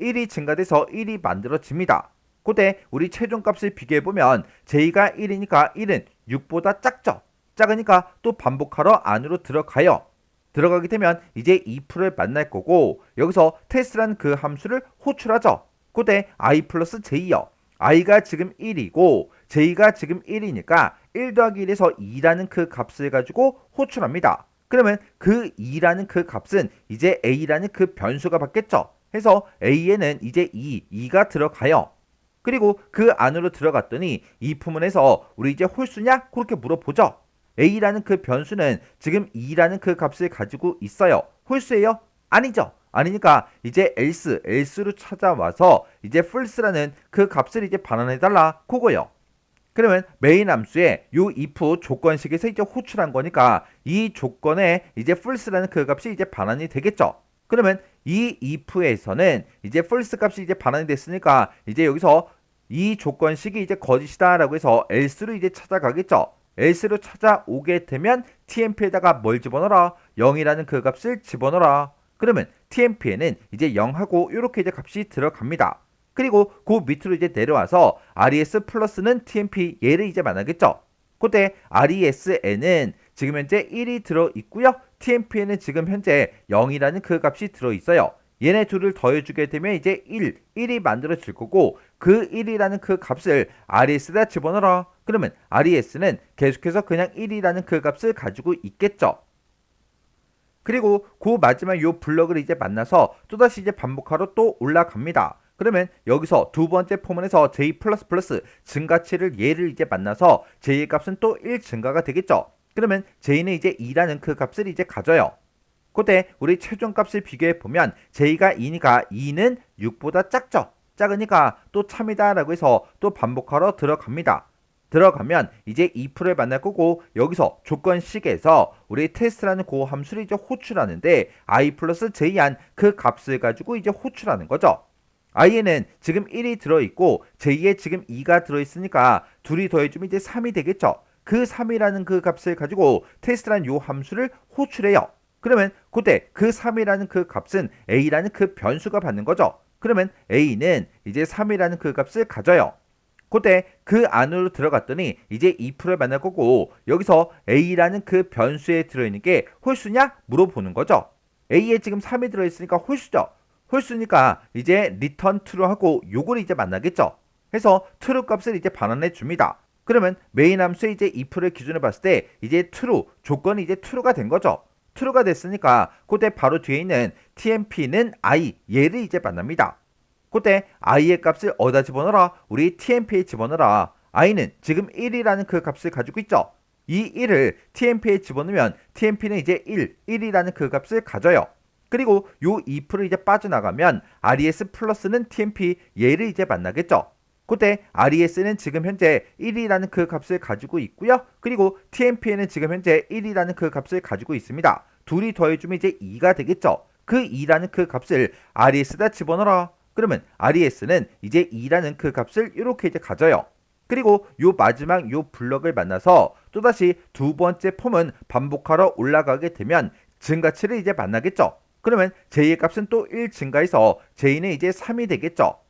1이 증가돼서 1이 만들어집니다. 그때 우리 최종값을 비교해보면 j가 1이니까 1은 6보다 작죠. 작으니까 또 반복하러 안으로 들어가요. 들어가게 되면 이제 if를 만날 거고 여기서 test라는 그 함수를 호출하죠. 그때 i 플러스 j요. i가 지금 1이고 j가 지금 1이니까 1 더하기 1에서 2라는 그 값을 가지고 호출합니다. 그러면 그 2라는 그 값은 이제 a라는 그 변수가 받겠죠. 해서 a에는 이제 2가 들어가요. 그리고 그 안으로 들어갔더니 이 부문에서 우리 이제 홀수냐? 그렇게 물어보죠. a라는 그 변수는 지금 2라는 그 값을 가지고 있어요. 홀수예요? 아니죠. 아니니까 이제 else로 찾아와서 이제 false라는 그 값을 이제 반환해달라 그거요. 그러면 메인 함수에 요 if 조건식에서 이제 호출한 거니까 이 조건에 이제 false라는 그 값이 이제 반환이 되겠죠. 그러면 이 if에서는 이제 false 값이 이제 반환이 됐으니까 이제 여기서 이 조건식이 이제 거짓이다라고 해서 else로 이제 찾아가겠죠. else로 찾아오게 되면 tmp에다가 뭘 집어넣어라? 0이라는 그 값을 집어넣어라. 그러면 tmp에는 이제 0하고 이렇게 이제 값이 들어갑니다. 그리고 그 밑으로 이제 내려와서 res 플러스는 tmp 얘를 이제 만나겠죠. 그때 res에는 지금 현재 1이 들어 있고요. tmp에는 지금 현재 0이라는 그 값이 들어 있어요. 얘네 둘을 더해주게 되면 이제 1이 만들어질 거고 그 1이라는 그 값을 res에다 집어넣어라. 그러면 res는 계속해서 그냥 1이라는 그 값을 가지고 있겠죠. 그리고 그 마지막 요 블럭을 이제 만나서 또다시 이제 반복하러 또 올라갑니다. 그러면 여기서 두 번째 포문에서 j++ 증가치를 얘를 이제 만나서 j의 값은 또 1 증가가 되겠죠. 그러면 j는 이제 2라는 그 값을 이제 가져요. 그때 우리 최종값을 비교해 보면 j가 2니까 2는 6보다 작죠. 작으니까 또 참이다 라고 해서 또 반복하러 들어갑니다. 들어가면 이제 if를 만날 거고 여기서 조건식에서 우리 테스트라는 그 함수를 이제 호출하는데 i 플러스 j한 그 값을 가지고 이제 호출하는 거죠. i에는 지금 1이 들어있고 j에 지금 2가 들어있으니까 둘이 더해주면 이제 3이 되겠죠. 그 3이라는 그 값을 가지고 테스트라는 요 함수를 호출해요. 그러면 그때 그 3이라는 그 값은 a라는 그 변수가 받는 거죠. 그러면 a는 이제 3이라는 그 값을 가져요. 그때 그 안으로 들어갔더니 이제 if를 만날 거고 여기서 a라는 그 변수에 들어있는 게 홀수냐 물어보는 거죠. a에 지금 3이 들어있으니까 홀수죠. 홀수니까 이제 return true 하고 요걸 이제 만나겠죠. 해서 true 값을 이제 반환해 줍니다. 그러면 메인 함수에 이제 if를 기준으로 봤을 때 이제 true 조건이 이제 true가 된 거죠. true가 됐으니까 그때 바로 뒤에 있는 tmp는 i 얘를 이제 만납니다. 그때 i의 값을 어디다 집어넣어라? 우리 tmp에 집어넣어라. i는 지금 1이라는 그 값을 가지고 있죠. 이 1을 tmp에 집어넣으면 tmp는 이제 1이라는 그 값을 가져요. 그리고 요 if를 이제 빠져나가면 res 플러스는 tmp 얘를 이제 만나겠죠. 그때 res는 지금 현재 1이라는 그 값을 가지고 있고요. 그리고 tmp는 지금 현재 1이라는 그 값을 가지고 있습니다. 둘이 더해주면 이제 2가 되겠죠. 그 2라는 그 값을 res에다 집어넣어라. 그러면 res는 이제 2라는 그 값을 이렇게 이제 가져요. 그리고 요 마지막 요 블럭을 만나서 또다시 두 번째 폼은 반복하러 올라가게 되면 증가치를 이제 만나겠죠. 그러면 j의 값은 또 1 증가해서 j는 이제 3이 되겠죠.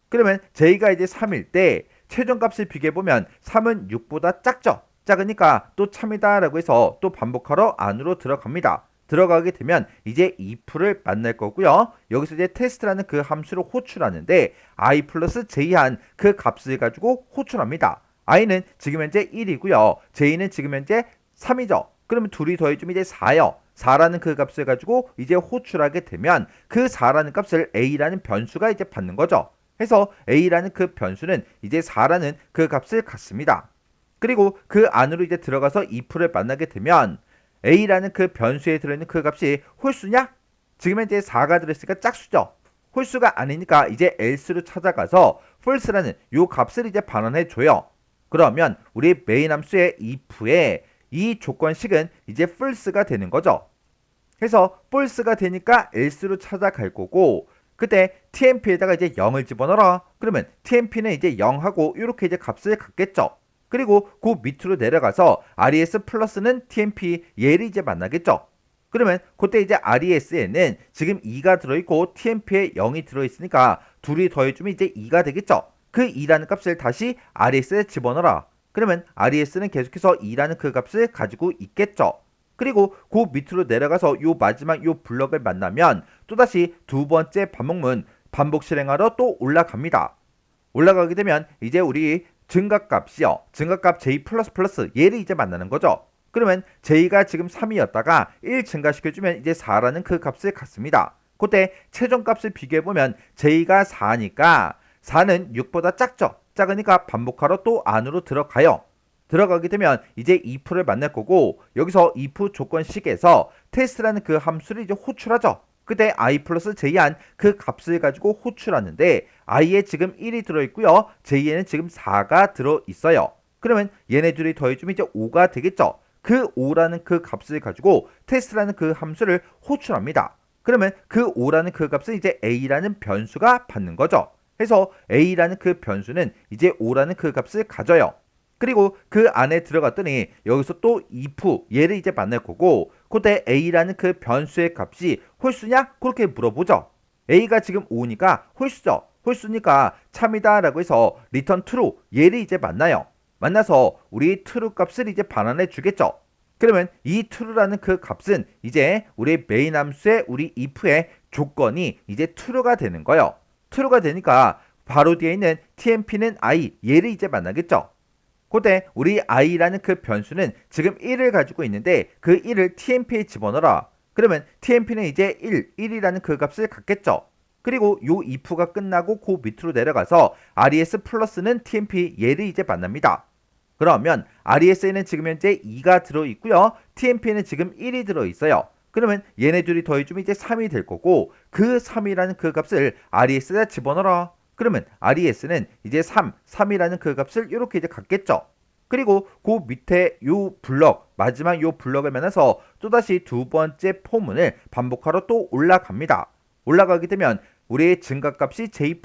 그러면 j가 이제 3일 때 최종값을 비교해보면 3은 6보다 작죠. 작으니까 또 참이다 라고 해서 또 반복하러 안으로 들어갑니다. 들어가게 되면 이제 if를 만날 거고요. 여기서 이제 테스트라는 그 함수를 호출하는데 i 플러스 j한 그 값을 가지고 호출합니다. i는 지금 현재 1이고요. j는 지금 현재 3이죠. 그러면 둘이 더해주면 이제 4요. 4라는 그 값을 가지고 이제 호출하게 되면 그 4라는 값을 a라는 변수가 이제 받는 거죠. 해서 a라는 그 변수는 이제 4라는 그 값을 갖습니다. 그리고 그 안으로 이제 들어가서 if를 만나게 되면 a라는 그 변수에 들어있는 그 값이 홀수냐? 지금 현재 4가 들어있으니까 짝수죠. 홀수가 아니니까 이제 else로 찾아가서 false라는 요 값을 이제 반환해 줘요. 그러면 우리 메인 함수의 if에 이 조건식은 이제 false가 되는 거죠. 그래서 false가 되니까 else로 찾아갈 거고 그때 tmp에다가 이제 0을 집어넣어라. 그러면 tmp는 이제 0하고 이렇게 이제 값을 갖겠죠. 그리고 그 밑으로 내려가서 res 플러스는 tmp 얘를 이제 만나겠죠. 그러면 그때 이제 res에는 지금 2가 들어있고 tmp에 0이 들어있으니까 둘이 더해주면 이제 2가 되겠죠. 그 2라는 값을 다시 res에 집어넣어라. 그러면 res는 계속해서 2라는 그 값을 가지고 있겠죠. 그리고 그 밑으로 내려가서 요 마지막 요 블럭을 만나면 또다시 두 번째 반복문 반복 실행하러 또 올라갑니다. 올라가게 되면 이제 우리 증가값이요. 증가값 j++ 얘를 이제 만나는 거죠. 그러면 j가 지금 3이었다가 1 증가시켜주면 이제 4라는 그 값을 갖습니다. 그때 최종값을 비교해보면 j가 4니까 4는 6보다 작죠. 작으니까 반복하러 또 안으로 들어가요. 들어가게 되면 이제 if를 만날 거고 여기서 if 조건식에서 테스트라는 그 함수를 이제 호출하죠. 그때 i 플러스 j한 그 값을 가지고 호출하는데 i에 지금 1이 들어있고요. j에는 지금 4가 들어있어요. 그러면 얘네 둘이 더해주면 이제 5가 되겠죠. 그 5라는 그 값을 가지고 테스트라는 그 함수를 호출합니다. 그러면 그 5라는 그 값은 이제 a라는 변수가 받는 거죠. 그래서 a라는 그 변수는 이제 5라는 그 값을 가져요. 그리고 그 안에 들어갔더니 여기서 또 if 얘를 이제 만날 거고 그때 a라는 그 변수의 값이 홀수냐? 그렇게 물어보죠. a가 지금 5니까 홀수죠. 홀수니까 참이다 라고 해서 return true 얘를 이제 만나요. 만나서 우리 true 값을 이제 반환해 주겠죠. 그러면 이 true라는 그 값은 이제 우리 메인 함수의 우리 if의 조건이 이제 true가 되는 거예요. true가 되니까 바로 뒤에 있는 tmp는 i 얘를 이제 만나겠죠. 그때 우리 i라는 그 변수는 지금 1을 가지고 있는데 그 1을 tmp에 집어넣어라. 그러면 tmp는 이제 1이라는 그 값을 갖겠죠. 그리고 요 if가 끝나고 그 밑으로 내려가서 res 플러스는 tmp 얘를 이제 만납니다. 그러면 res에는 지금 현재 2가 들어있고요. tmp는 지금 1이 들어있어요. 그러면 얘네 둘이 더해주면 이제 3이 될 거고 그 3이라는 그 값을 res에다 집어넣어라. 그러면 RES는 이제 3이라는 그 값을 이렇게 이제 갖겠죠. 그리고 그 밑에 요 블럭, 마지막 요 블럭을 만나서 또다시 두 번째 포문을 반복하러 또 올라갑니다. 올라가게 되면 우리의 증가값이 j++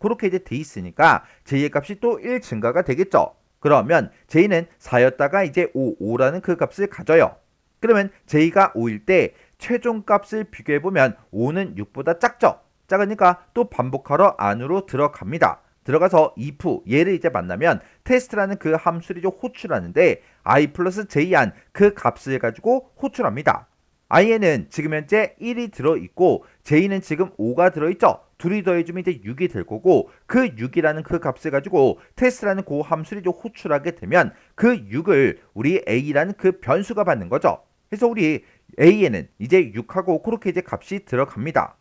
그렇게 이제 돼 있으니까 j의 값이 또 1 증가가 되겠죠. 그러면 j는 4였다가 이제 5라는 그 값을 가져요. 그러면 j가 5일 때 최종 값을 비교해 보면 5는 6보다 작죠. 작으니까 또 반복하러 안으로 들어갑니다. 들어가서 if 얘를 이제 만나면 테스트라는 그 함수를 이제 호출하는데 i 플러스 j한 그 값을 가지고 호출합니다. i에는 지금 현재 1이 들어있고 j는 지금 5가 들어있죠. 둘이 더해주면 이제 6이 될 거고 그 6이라는 그 값을 가지고 테스트라는 그 함수를 이제 호출하게 되면 그 6을 우리 a라는 그 변수가 받는 거죠. 그래서 우리 a에는 이제 6하고 그렇게 이제 값이 들어갑니다.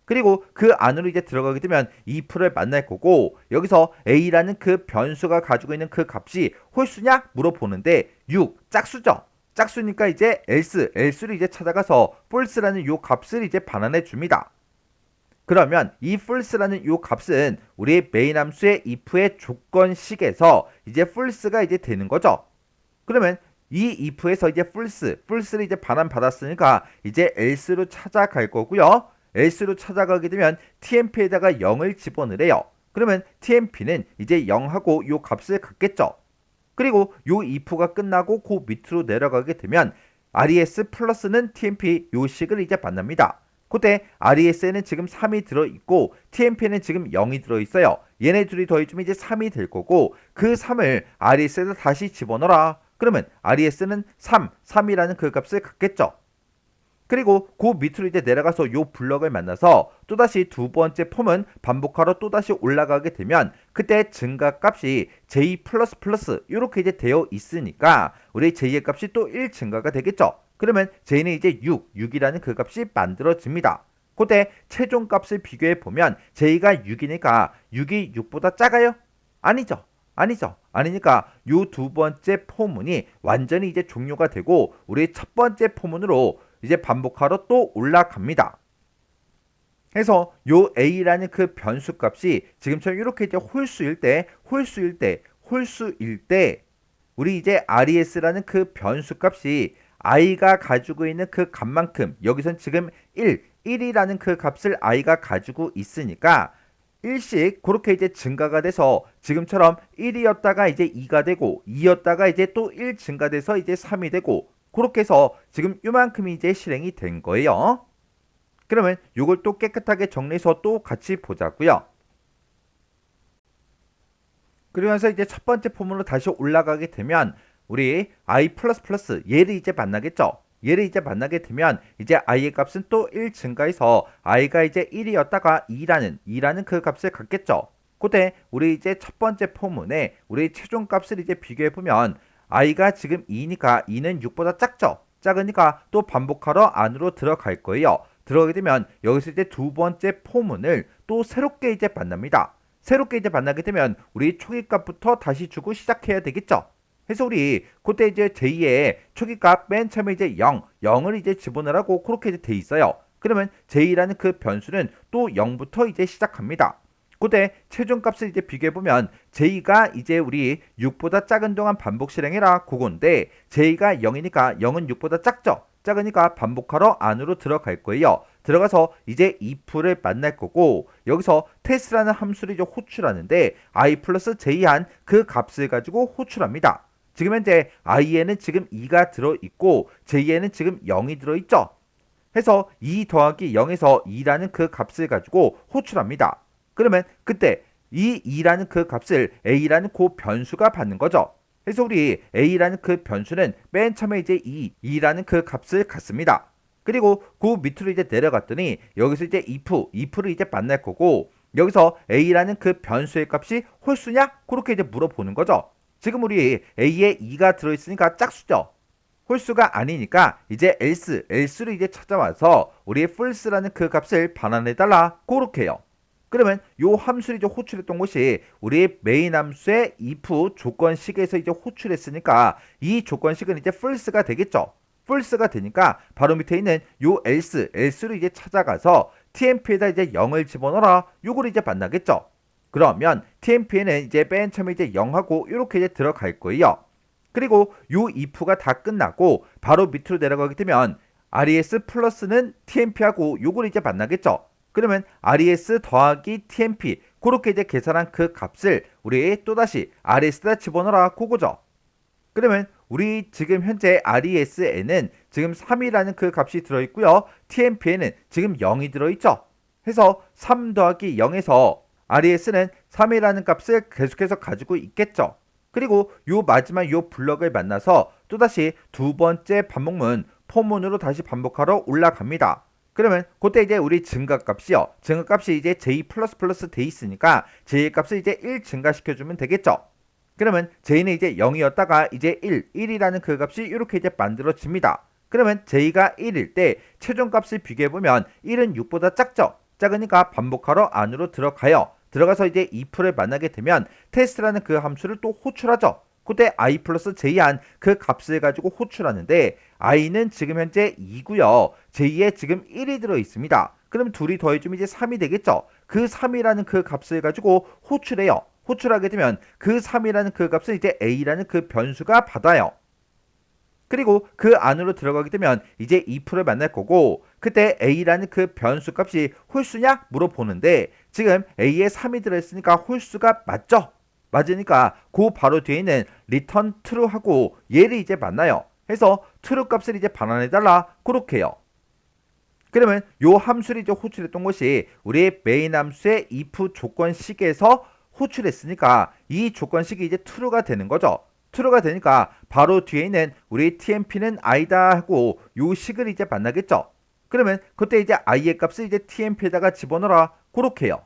그리고 그 안으로 이제 들어가게 되면 if를 만날 거고 여기서 a라는 그 변수가 가지고 있는 그 값이 홀수냐 물어보는데 6 짝수죠. 짝수니까 이제 else를 이제 찾아가서 false라는 요 값을 이제 반환해 줍니다. 그러면 이 false라는 요 값은 우리 메인 함수의 if의 조건식에서 이제 false가 이제 되는 거죠. 그러면 이 if에서 이제 false를 이제 반환 받았으니까 이제 else로 찾아갈 거고요. else로 찾아가게 되면 tmp에다가 0을 집어넣으래요. 그러면 tmp는 이제 0하고 요 값을 갖겠죠. 그리고 요 if가 끝나고 그 밑으로 내려가게 되면 res 플러스는 tmp 요 식을 이제 만납니다. 그때 res에는 지금 3이 들어있고 tmp는 지금 0이 들어있어요. 얘네 둘이 더해주면 이제 3이 될 거고 그 3을 res에다 다시 집어넣어라. 그러면 res는 3이라는 그 값을 갖겠죠. 그리고 그 밑으로 이제 내려가서 요 블럭을 만나서 또다시 두 번째 폼은 반복하러 또다시 올라가게 되면 그때 증가값이 j++ 이렇게 이제 되어 있으니까 우리 j의 값이 또 1 증가가 되겠죠. 그러면 j는 이제 6이라는 그 값이 만들어집니다. 그때 최종 값을 비교해 보면 j가 6이니까 6이 6보다 작아요? 아니죠. 아니니까 요 두 번째 포문이 완전히 이제 종료가 되고 우리 첫 번째 포문으로 이제 반복하러 또 올라갑니다. 그래서 요 a라는 그 변수 값이 지금처럼 이렇게 이제 홀수일 때 우리 이제 res라는 그 변수 값이 i가 가지고 있는 그 값만큼 여기선 지금 1이라는 그 값을 i가 가지고 있으니까 1씩 그렇게 이제 증가가 돼서 지금처럼 1이었다가 이제 2가 되고 2였다가 이제 또 1 증가돼서 이제 3이 되고 그렇게 해서 지금 요만큼이 이제 실행이 된 거예요. 그러면 이걸 또 깨끗하게 정리해서 또 같이 보자고요. 그러면서 이제 첫 번째 폼으로 다시 올라가게 되면 우리 i++ 얘를 이제 만나겠죠. 얘를 이제 만나게 되면 이제 i의 값은 또 1 증가해서 i가 이제 1이었다가 2라는 그 값을 갖겠죠. 그때 우리 이제 첫 번째 포문에 우리 최종 값을 이제 비교해 보면 i가 지금 2니까 2는 6보다 작죠. 작으니까 또 반복하러 안으로 들어갈 거예요. 들어가게 되면 여기서 이제 두 번째 포문을 또 새롭게 이제 만납니다. 새롭게 이제 만나게 되면 우리 초기값부터 다시 주고 시작해야 되겠죠. 그래서 우리 그때 이제 j 의 초기값 맨 처음에 이제 0을 이제 집어넣으라고 그렇게 이제 돼 있어요. 그러면 j라는 그 변수는 또 0부터 이제 시작합니다. 그때 최종값을 이제 비교해 보면 j가 이제 우리 6보다 작은 동안 반복 실행해라 그건데 j가 0이니까 0은 6보다 작죠. 작으니까 반복하러 안으로 들어갈 거예요. 들어가서 이제 if를 만날 거고 여기서 test라는 함수를 이제 호출하는데 i 플러스 j한 그 값을 가지고 호출합니다. 지금 현재 i에는 지금 2가 들어있고 j에는 지금 0이 들어있죠. 해서 2 더하기 0에서 2라는 그 값을 가지고 호출합니다. 그러면 그때 이 2라는 그 값을 a라는 그 변수가 받는 거죠. 그래서 우리 a라는 그 변수는 맨 처음에 이제 2라는 그 값을 갖습니다. 그리고 그 밑으로 이제 내려갔더니 여기서 이제 if를 이제 만날 거고 여기서 a라는 그 변수의 값이 홀수냐? 그렇게 이제 물어보는 거죠. 지금 우리 a에 2가 들어있으니까 짝수죠. 홀수가 아니니까 이제 else를 이제 찾아와서 우리 false라는 그 값을 반환해달라 그렇게 해요. 그러면 요 함수를 이제 호출했던 것이 우리 메인 함수의 if 조건식에서 이제 호출했으니까 이 조건식은 이제 false가 되겠죠. false가 되니까 바로 밑에 있는 요 else를 이제 찾아가서 tmp에다 이제 0을 집어넣어라 요걸 이제 만나겠죠. 그러면 TMP에는 이제 맨 처음에 이제 0하고 이렇게 이제 들어갈 거예요. 그리고 요 if가 다 끝나고 바로 밑으로 내려가게 되면 RES 플러스는 TMP하고 요걸 이제 만나겠죠. 그러면 RES 더하기 TMP 그렇게 이제 계산한 그 값을 우리 또다시 RES에다 집어넣어라 그거죠. 그러면 우리 지금 현재 RES에는 지금 3이라는 그 값이 들어있고요. TMP에는 지금 0이 들어있죠. 해서 3 더하기 0에서 RES는 3이라는 값을 계속해서 가지고 있겠죠. 그리고 요 마지막 요 블럭을 만나서 또다시 두 번째 반복문 포문으로 다시 반복하러 올라갑니다. 그러면 그때 이제 우리 증가값이요. 증가값이 이제 J++ 돼 있으니까 J의 값을 이제 1 증가시켜주면 되겠죠. 그러면 J는 이제 0이었다가 이제 1이라는 그 값이 이렇게 이제 만들어집니다. 그러면 J가 1일 때 최종값을 비교해보면 1은 6보다 작죠? 작으니까 반복하러 안으로 들어가요. 들어가서 이제 if를 만나게 되면 테스트라는 그 함수를 또 호출하죠. 그때 i 플러스 j한 그 값을 가지고 호출하는데 i는 지금 현재 2고요. j에 지금 1이 들어 있습니다. 그럼 둘이 더해주면 이제 3이 되겠죠. 그 3이라는 그 값을 가지고 호출해요. 호출하게 되면 그 3이라는 그 값은 이제 a라는 그 변수가 받아요. 그리고 그 안으로 들어가게 되면 이제 if를 만날 거고 그때 a라는 그 변수 값이 홀수냐 물어보는데 지금 a에 3이 들어있으니까 홀수가 맞죠? 맞으니까 그 바로 뒤에 있는 return true하고 얘를 이제 만나요. 해서 true 값을 이제 반환해달라 그렇게 해요. 그러면 요 함수를 이제 호출했던 것이 우리의 메인 함수의 if 조건식에서 호출했으니까 이 조건식이 이제 true가 되는 거죠. true가 되니까 바로 뒤에 있는 우리 TMP는 i다 하고 요 식을 이제 만나겠죠. 그러면 그때 이제 i의 값을 이제 TMP에다가 집어넣어라 그렇게 해요.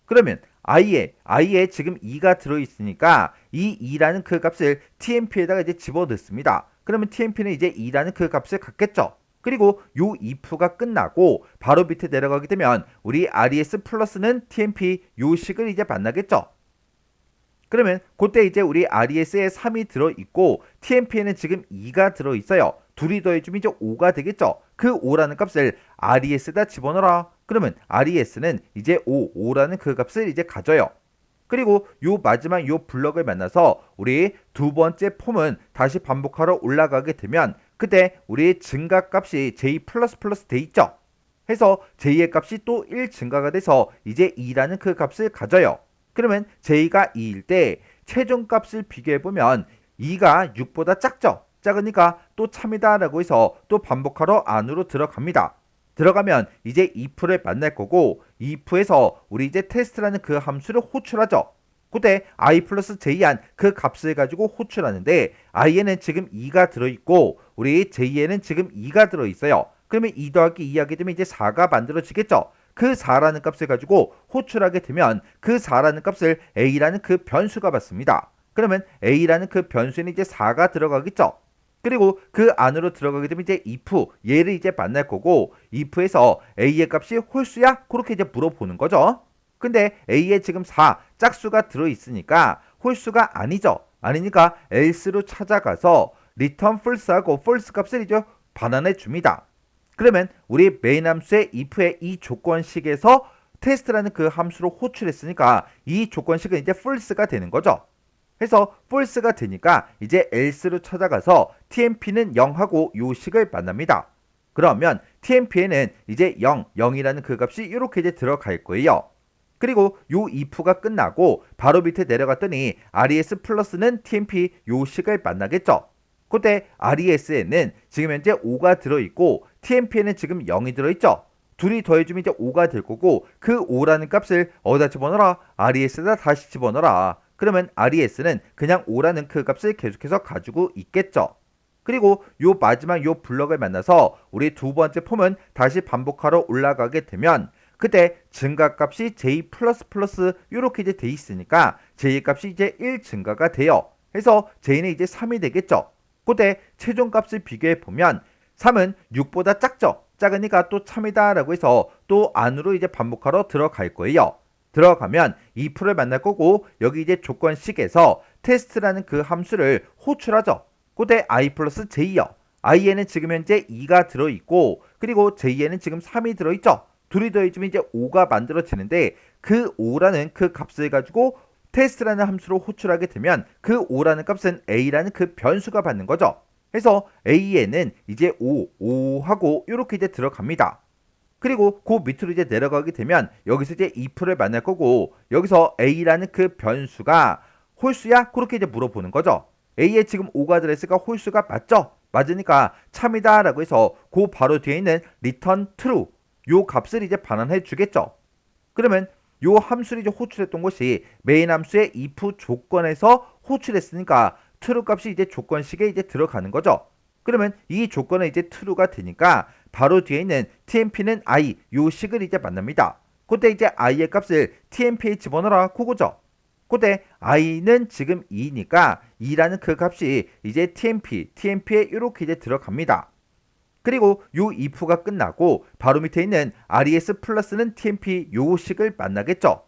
그러면 i에 지금 2가 들어있으니까 이 2라는 그 값을 TMP에다가 이제 집어넣습니다. 그러면 TMP는 이제 2라는 그 값을 갖겠죠. 그리고 요 if가 끝나고 바로 밑에 내려가게 되면 우리 RES 플러스는 TMP 요 식을 이제 만나겠죠. 그러면 그때 이제 우리 RES에 3이 들어있고 TMP에는 지금 2가 들어있어요. 둘이 더해주면 이제 5가 되겠죠. 그 5라는 값을 RES에다 집어넣어라. 그러면 RES는 이제 5라는 그 값을 이제 가져요. 그리고 요 마지막 요 블럭을 만나서 우리 두 번째 폼은 다시 반복하러 올라가게 되면 그때 우리 증가값이 J++ 돼 있죠. 해서 J의 값이 또 1 증가가 돼서 이제 2라는 그 값을 가져요. 그러면 J가 2일 때 최종값을 비교해보면 2가 6보다 작죠. 작으니까 또 참이다 라고 해서 또 반복하러 안으로 들어갑니다. 들어가면 이제 if를 만날 거고 if에서 우리 이제 테스트라는 그 함수를 호출하죠. 그때 i 플러스 j한 그 값을 가지고 호출하는데 i에는 지금 2가 들어있고 우리 j에는 지금 2가 들어있어요. 그러면 2 더하기 2 하게 되면 이제 4가 만들어지겠죠. 그 4라는 값을 가지고 호출하게 되면 그 4라는 값을 a라는 그 변수가 받습니다. 그러면 a라는 그 변수에는 이제 4가 들어가겠죠. 그리고 그 안으로 들어가게 되면 이제 if 얘를 이제 만날 거고 if에서 a의 값이 홀수야? 그렇게 이제 물어보는 거죠. 근데 a에 지금 4 짝수가 들어있으니까 홀수가 아니죠. 아니니까 else로 찾아가서 return false하고 false 값을 이제 반환해 줍니다. 그러면 우리 메인 함수의 if의 이 조건식에서 테스트라는 그 함수로 호출했으니까 이 조건식은 이제 false가 되는 거죠. 해서 false가 되니까 이제 else로 찾아가서 TMP는 0하고 요 식을 만납니다. 그러면 TMP에는 이제 0이라는 그 값이 이렇게 이제 들어갈 거예요. 그리고 요 if가 끝나고 바로 밑에 내려갔더니 RES 플러스는 TMP 요 식을 만나겠죠. 그때 RES에는 지금 현재 5가 들어있고 TMP에는 지금 0이 들어있죠. 둘이 더해주면 이제 5가 될 거고 그 5라는 값을 어디다 집어넣어라? RES에다 다시 집어넣어라. 그러면 RES는 그냥 5라는 그 값을 계속해서 가지고 있겠죠. 그리고 요 마지막 요 블럭을 만나서 우리 두 번째 폼은 다시 반복하러 올라가게 되면 그때 증가값이 J++ 이렇게 이제 돼 있으니까 J의 값이 이제 1 증가가 돼요. 해서 J는 이제 3이 되겠죠. 그때 최종값을 비교해 보면 3은 6보다 작죠. 작으니까 또 참이다 라고 해서 또 안으로 이제 반복하러 들어갈 거예요. 들어가면 if를 만날 거고 여기 이제 조건식에서 테스트라는 그 함수를 호출하죠. 그때 i 플러스 j요. i에는 지금 현재 2가 들어있고 그리고 j에는 지금 3이 들어있죠. 둘이 더해주면 이제 5가 만들어지는데 그 5라는 그 값을 가지고 테스트라는 함수로 호출하게 되면 그 5라는 값은 a라는 그 변수가 받는 거죠. 그래서 a에는 이제 5하고 이렇게 이제 들어갑니다. 그리고 그 밑으로 이제 내려가게 되면 여기서 이제 if를 만날 거고 여기서 a라는 그 변수가 홀수야? 그렇게 이제 물어보는 거죠. a에 지금 5가 들어있으니까 홀수가 맞죠? 맞으니까 참이다 라고 해서 그 바로 뒤에 있는 return true 요 값을 이제 반환해 주겠죠. 그러면 요 함수를 이제 호출했던 것이 메인 함수의 if 조건에서 호출했으니까 true 값이 이제 조건식에 이제 들어가는 거죠. 그러면 이 조건은 이제 true가 되니까 바로 뒤에 있는 tmp는 i 요 식을 이제 만납니다. 그때 이제 i의 값을 tmp에 집어넣어라 그거죠. 그때 i는 지금 2니까 2라는 그 값이 이제 tmp에 이렇게 이제 들어갑니다. 그리고 요 if가 끝나고 바로 밑에 있는 res 플러스는 tmp 요 식을 만나겠죠.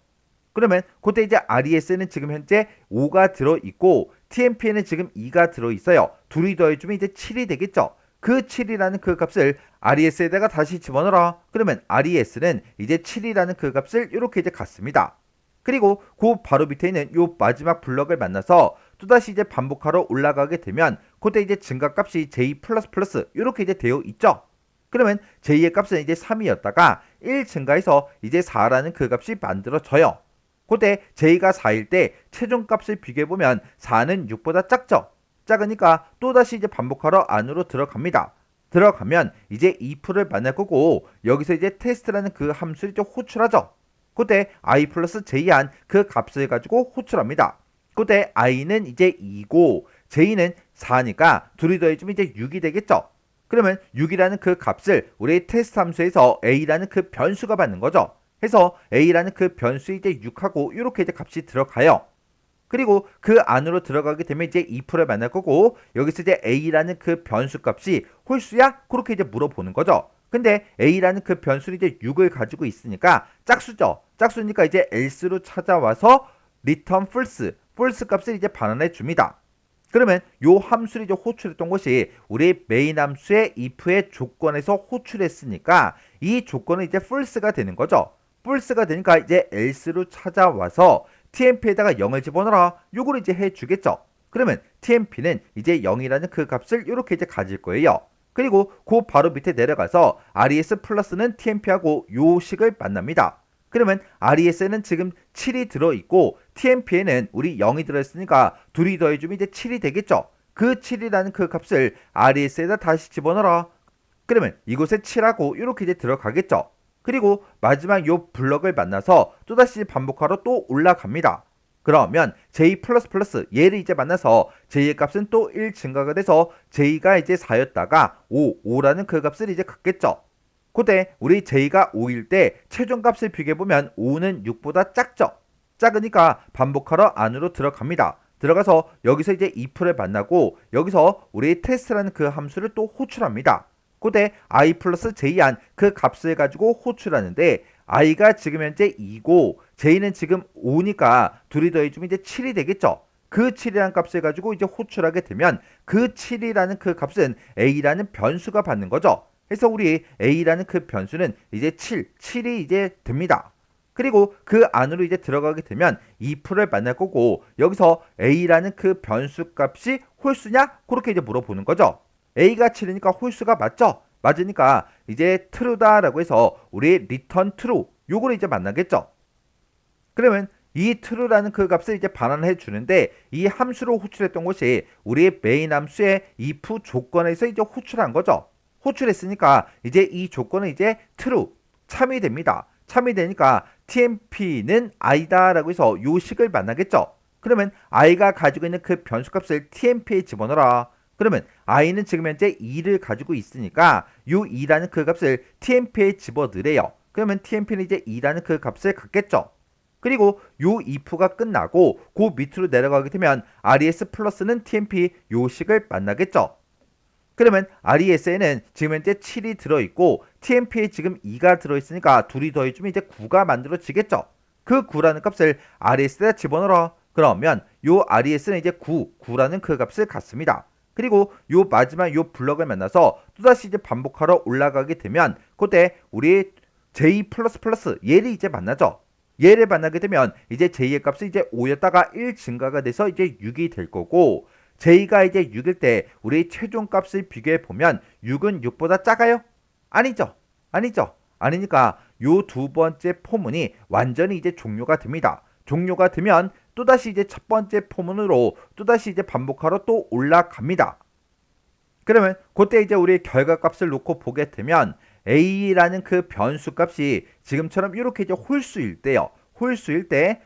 그러면 그때 이제 res는 지금 현재 5가 들어있고 tmp에는 지금 2가 들어있어요. 둘이 더해주면 이제 7이 되겠죠. 그 7이라는 그 값을 res에다가 다시 집어넣어라. 그러면 res는 이제 7이라는 그 값을 이렇게 이제 갖습니다. 그리고 그 바로 밑에 있는 요 마지막 블럭을 만나서 또다시 이제 반복하러 올라가게 되면 그때 이제 증가값이 j++ 이렇게 이제 되어 있죠. 그러면 j의 값은 이제 3이었다가 1 증가해서 이제 4라는 그 값이 만들어져요. 그때 j가 4일 때 최종값을 비교해보면 4는 6보다 작죠. 작으니까 또다시 이제 반복하러 안으로 들어갑니다. 들어가면 이제 if를 만날 거고 여기서 이제 테스트라는 그 함수를 이제 호출하죠. 그때 i 플러스 j한 그 값을 가지고 호출합니다. 그때 i는 이제 2고 j는 4니까 둘이 더해주면 이제 6이 되겠죠. 그러면 6이라는 그 값을 우리 테스트 함수에서 a라는 그 변수가 받는 거죠. 해서 a라는 그 변수 이제 6하고 이렇게 이제 값이 들어가요. 그리고 그 안으로 들어가게 되면 이제 if를 만날 거고 여기서 이제 a라는 그 변수 값이 홀수야? 그렇게 이제 물어보는 거죠. 근데 a라는 그 변수는 이제 6을 가지고 있으니까 짝수죠. 짝수니까 이제 else로 찾아와서 return false 값을 이제 반환해 줍니다. 그러면 요 함수를 이제 호출했던 것이 우리 메인 함수의 if의 조건에서 호출했으니까 이 조건은 이제 false가 되는 거죠. false가 되니까 이제 else로 찾아와서 tmp에다가 0을 집어넣어라. 요걸 이제 해주겠죠. 그러면 tmp는 이제 0이라는 그 값을 이렇게 이제 가질 거예요. 그리고 그 바로 밑에 내려가서 res 플러스는 tmp하고 요 식을 만납니다. 그러면 res에는 지금 7이 들어있고 tmp에는 우리 0이 들어있으니까 둘이 더해주면 이제 7이 되겠죠. 그 7이라는 그 값을 res에다 다시 집어넣어라. 그러면 이곳에 7하고 이렇게 이제 들어가겠죠. 그리고 마지막 요 블럭을 만나서 또다시 반복하러 또 올라갑니다. 그러면 j++ 얘를 이제 만나서 j의 값은 또 1 증가가 돼서 j가 이제 4였다가 5라는 그 값을 이제 갖겠죠. 그때 우리 j가 5일 때 최종값을 비교해보면 5는 6보다 작죠. 작으니까 반복하러 안으로 들어갑니다. 들어가서 여기서 이제 if를 만나고 여기서 우리 테스트라는 그 함수를 또 호출합니다. 그때 i 플러스 j한 그 값을 가지고 호출하는데 i가 지금 현재 2고 j는 지금 5니까 둘이 더해주면 이제 7이 되겠죠. 그 7이라는 값을 가지고 이제 호출하게 되면 그 7이라는 그 값은 a라는 변수가 받는 거죠. 그래서 우리 a라는 그 변수는 이제 7이 이제 됩니다. 그리고 그 안으로 이제 들어가게 되면 if를 만날 거고 여기서 a라는 그 변수 값이 홀수냐? 그렇게 이제 물어보는 거죠. a가 7이니까 홀수가 맞죠? 맞으니까 이제 true다라고 해서 우리 return true 요거를 이제 만나겠죠. 그러면 이 true라는 그 값을 이제 반환해 주는데 이 함수로 호출했던 것이 우리 메인 함수의 if 조건에서 이제 호출한 거죠. 호출했으니까 이제 이 조건은 이제 true 참이 됩니다. 참이 되니까 tmp는 i다라고 해서 요 식을 만나겠죠. 그러면 i가 가지고 있는 그 변수값을 tmp에 집어넣어라. 그러면 i는 지금 현재 2를 가지고 있으니까 요 2라는 그 값을 tmp에 집어넣으래요. 그러면 tmp는 이제 2라는 그 값을 갖겠죠. 그리고 요 if가 끝나고 그 밑으로 내려가게 되면 res 플러스는 tmp 요 식을 만나겠죠. 그러면 res에는 지금 현재 7이 들어있고 tmp에 지금 2가 들어있으니까 둘이 더해주면 이제 9가 만들어지겠죠. 그 9라는 값을 res에다 집어넣어라. 그러면 요 res는 이제 9라는 그 값을 갖습니다. 그리고 요 마지막 요 블럭을 만나서 또다시 이제 반복하러 올라가게 되면 그때 우리 j 얘를 이제 만나죠. 얘를 만나게 되면 이제 j의 값은 이제 5였다가 1 증가가 돼서 이제 6이 될 거고, j가 이제 6일 때 우리 최종 값을 비교해 보면 6은 6보다 작아요? 아니죠. 아니죠. 아니니까 요 두 번째 포문이 완전히 이제 종료가 됩니다. 종료가 되면 또다시 이제 첫 번째 포문으로 또다시 이제 반복하러 또 올라갑니다. 그러면 그때 이제 우리 결과값을 놓고 보게 되면 a라는 그 변수 값이 지금처럼 이렇게 이제 홀수일 때요. 홀수일 때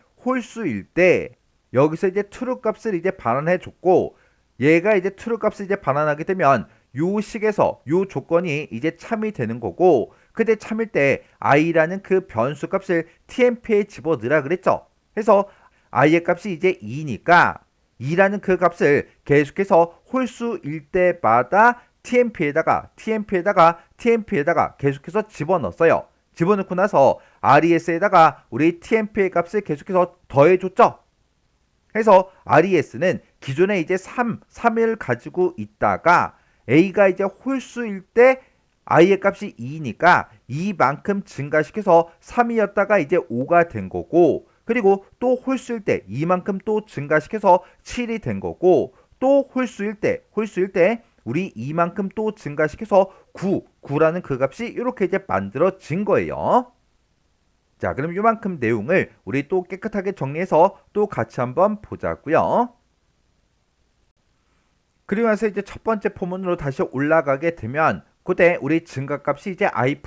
여기서 이제 true 값을 이제 반환해 줬고, 얘가 이제 true 값을 이제 반환하게 되면 요 식에서 요 조건이 이제 참이 되는 거고, 그때 참일 때 i라는 그 변수 값을 tmp에 집어 넣으라 그랬죠. 그래서 i의 값이 이제 2니까 2라는 그 값을 계속해서 홀수일 때마다 tmp에다가 계속해서 집어넣었어요. 집어넣고 나서 res에다가 우리 tmp의 값을 계속해서 더해줬죠. 그래서 res는 기존에 이제 3을 가지고 있다가 a가 이제 홀수일 때 i의 값이 2니까 이만큼 증가시켜서 3이었다가 이제 5가 된 거고, 그리고 또 홀수일 때 이만큼 또 증가시켜서 7이 된 거고, 또 홀수일 때 우리 이만큼 또 증가시켜서 9라는 그 값이 이렇게 이제 만들어진 거예요. 자, 그럼 이만큼 내용을 우리 또 깨끗하게 정리해서 또 같이 한번 보자고요. 그리고 나서 이제 첫 번째 포문으로 다시 올라가게 되면 그때 우리 증가값이 이제 i++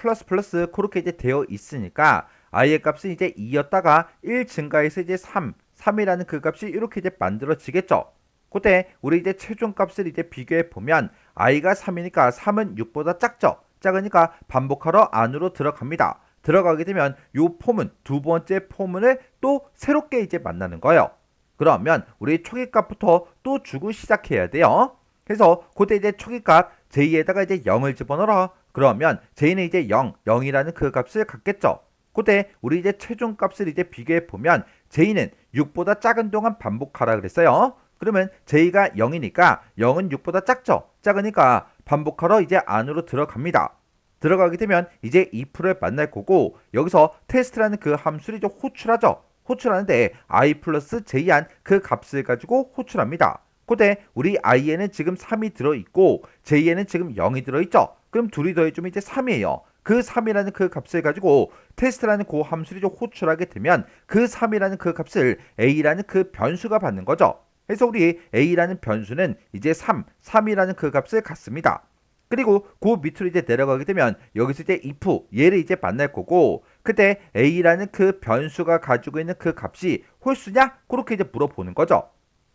그렇게 이제 되어 있으니까 i의 값은 이제 2였다가 1 증가해서 이제 3이라는 그 값이 이렇게 이제 만들어지겠죠. 그때 우리 이제 최종 값을 이제 비교해 보면 i가 3이니까 3은 6보다 작죠. 작으니까 반복하러 안으로 들어갑니다. 들어가게 되면 요 포문, 두 번째 포문을 또 새롭게 이제 만나는 거예요. 그러면 우리 초기값부터 또 주고 시작해야 돼요. 그래서 그때 이제 초기값 j에다가 이제 0을 집어넣어라. 그러면 j는 이제 0이라는 그 값을 갖겠죠. 그때 우리 이제 최종 값을 이제 비교해 보면 j는 6보다 작은 동안 반복하라 그랬어요. 그러면 j가 0이니까 0은 6보다 작죠. 작으니까 반복하러 이제 안으로 들어갑니다. 들어가게 되면 이제 if를 만날 거고, 여기서 테스트라는 그 함수를 이제 호출하죠. 호출하는데 i 플러스 j한 그 값을 가지고 호출합니다. 그때 우리 i에는 지금 3이 들어있고 j에는 지금 0이 들어있죠. 그럼 둘이 더해주면 이제 3이에요. 그 3이라는 그 값을 가지고 테스트라는 그 함수를 좀 호출하게 되면 그 3이라는 그 값을 a라는 그 변수가 받는 거죠. 그래서 우리 a라는 변수는 이제 3이라는 그 값을 갖습니다. 그리고 그 밑으로 이제 내려가게 되면 여기서 이제 if 얘를 이제 만날 거고, 그때 a라는 그 변수가 가지고 있는 그 값이 홀수냐? 그렇게 이제 물어보는 거죠.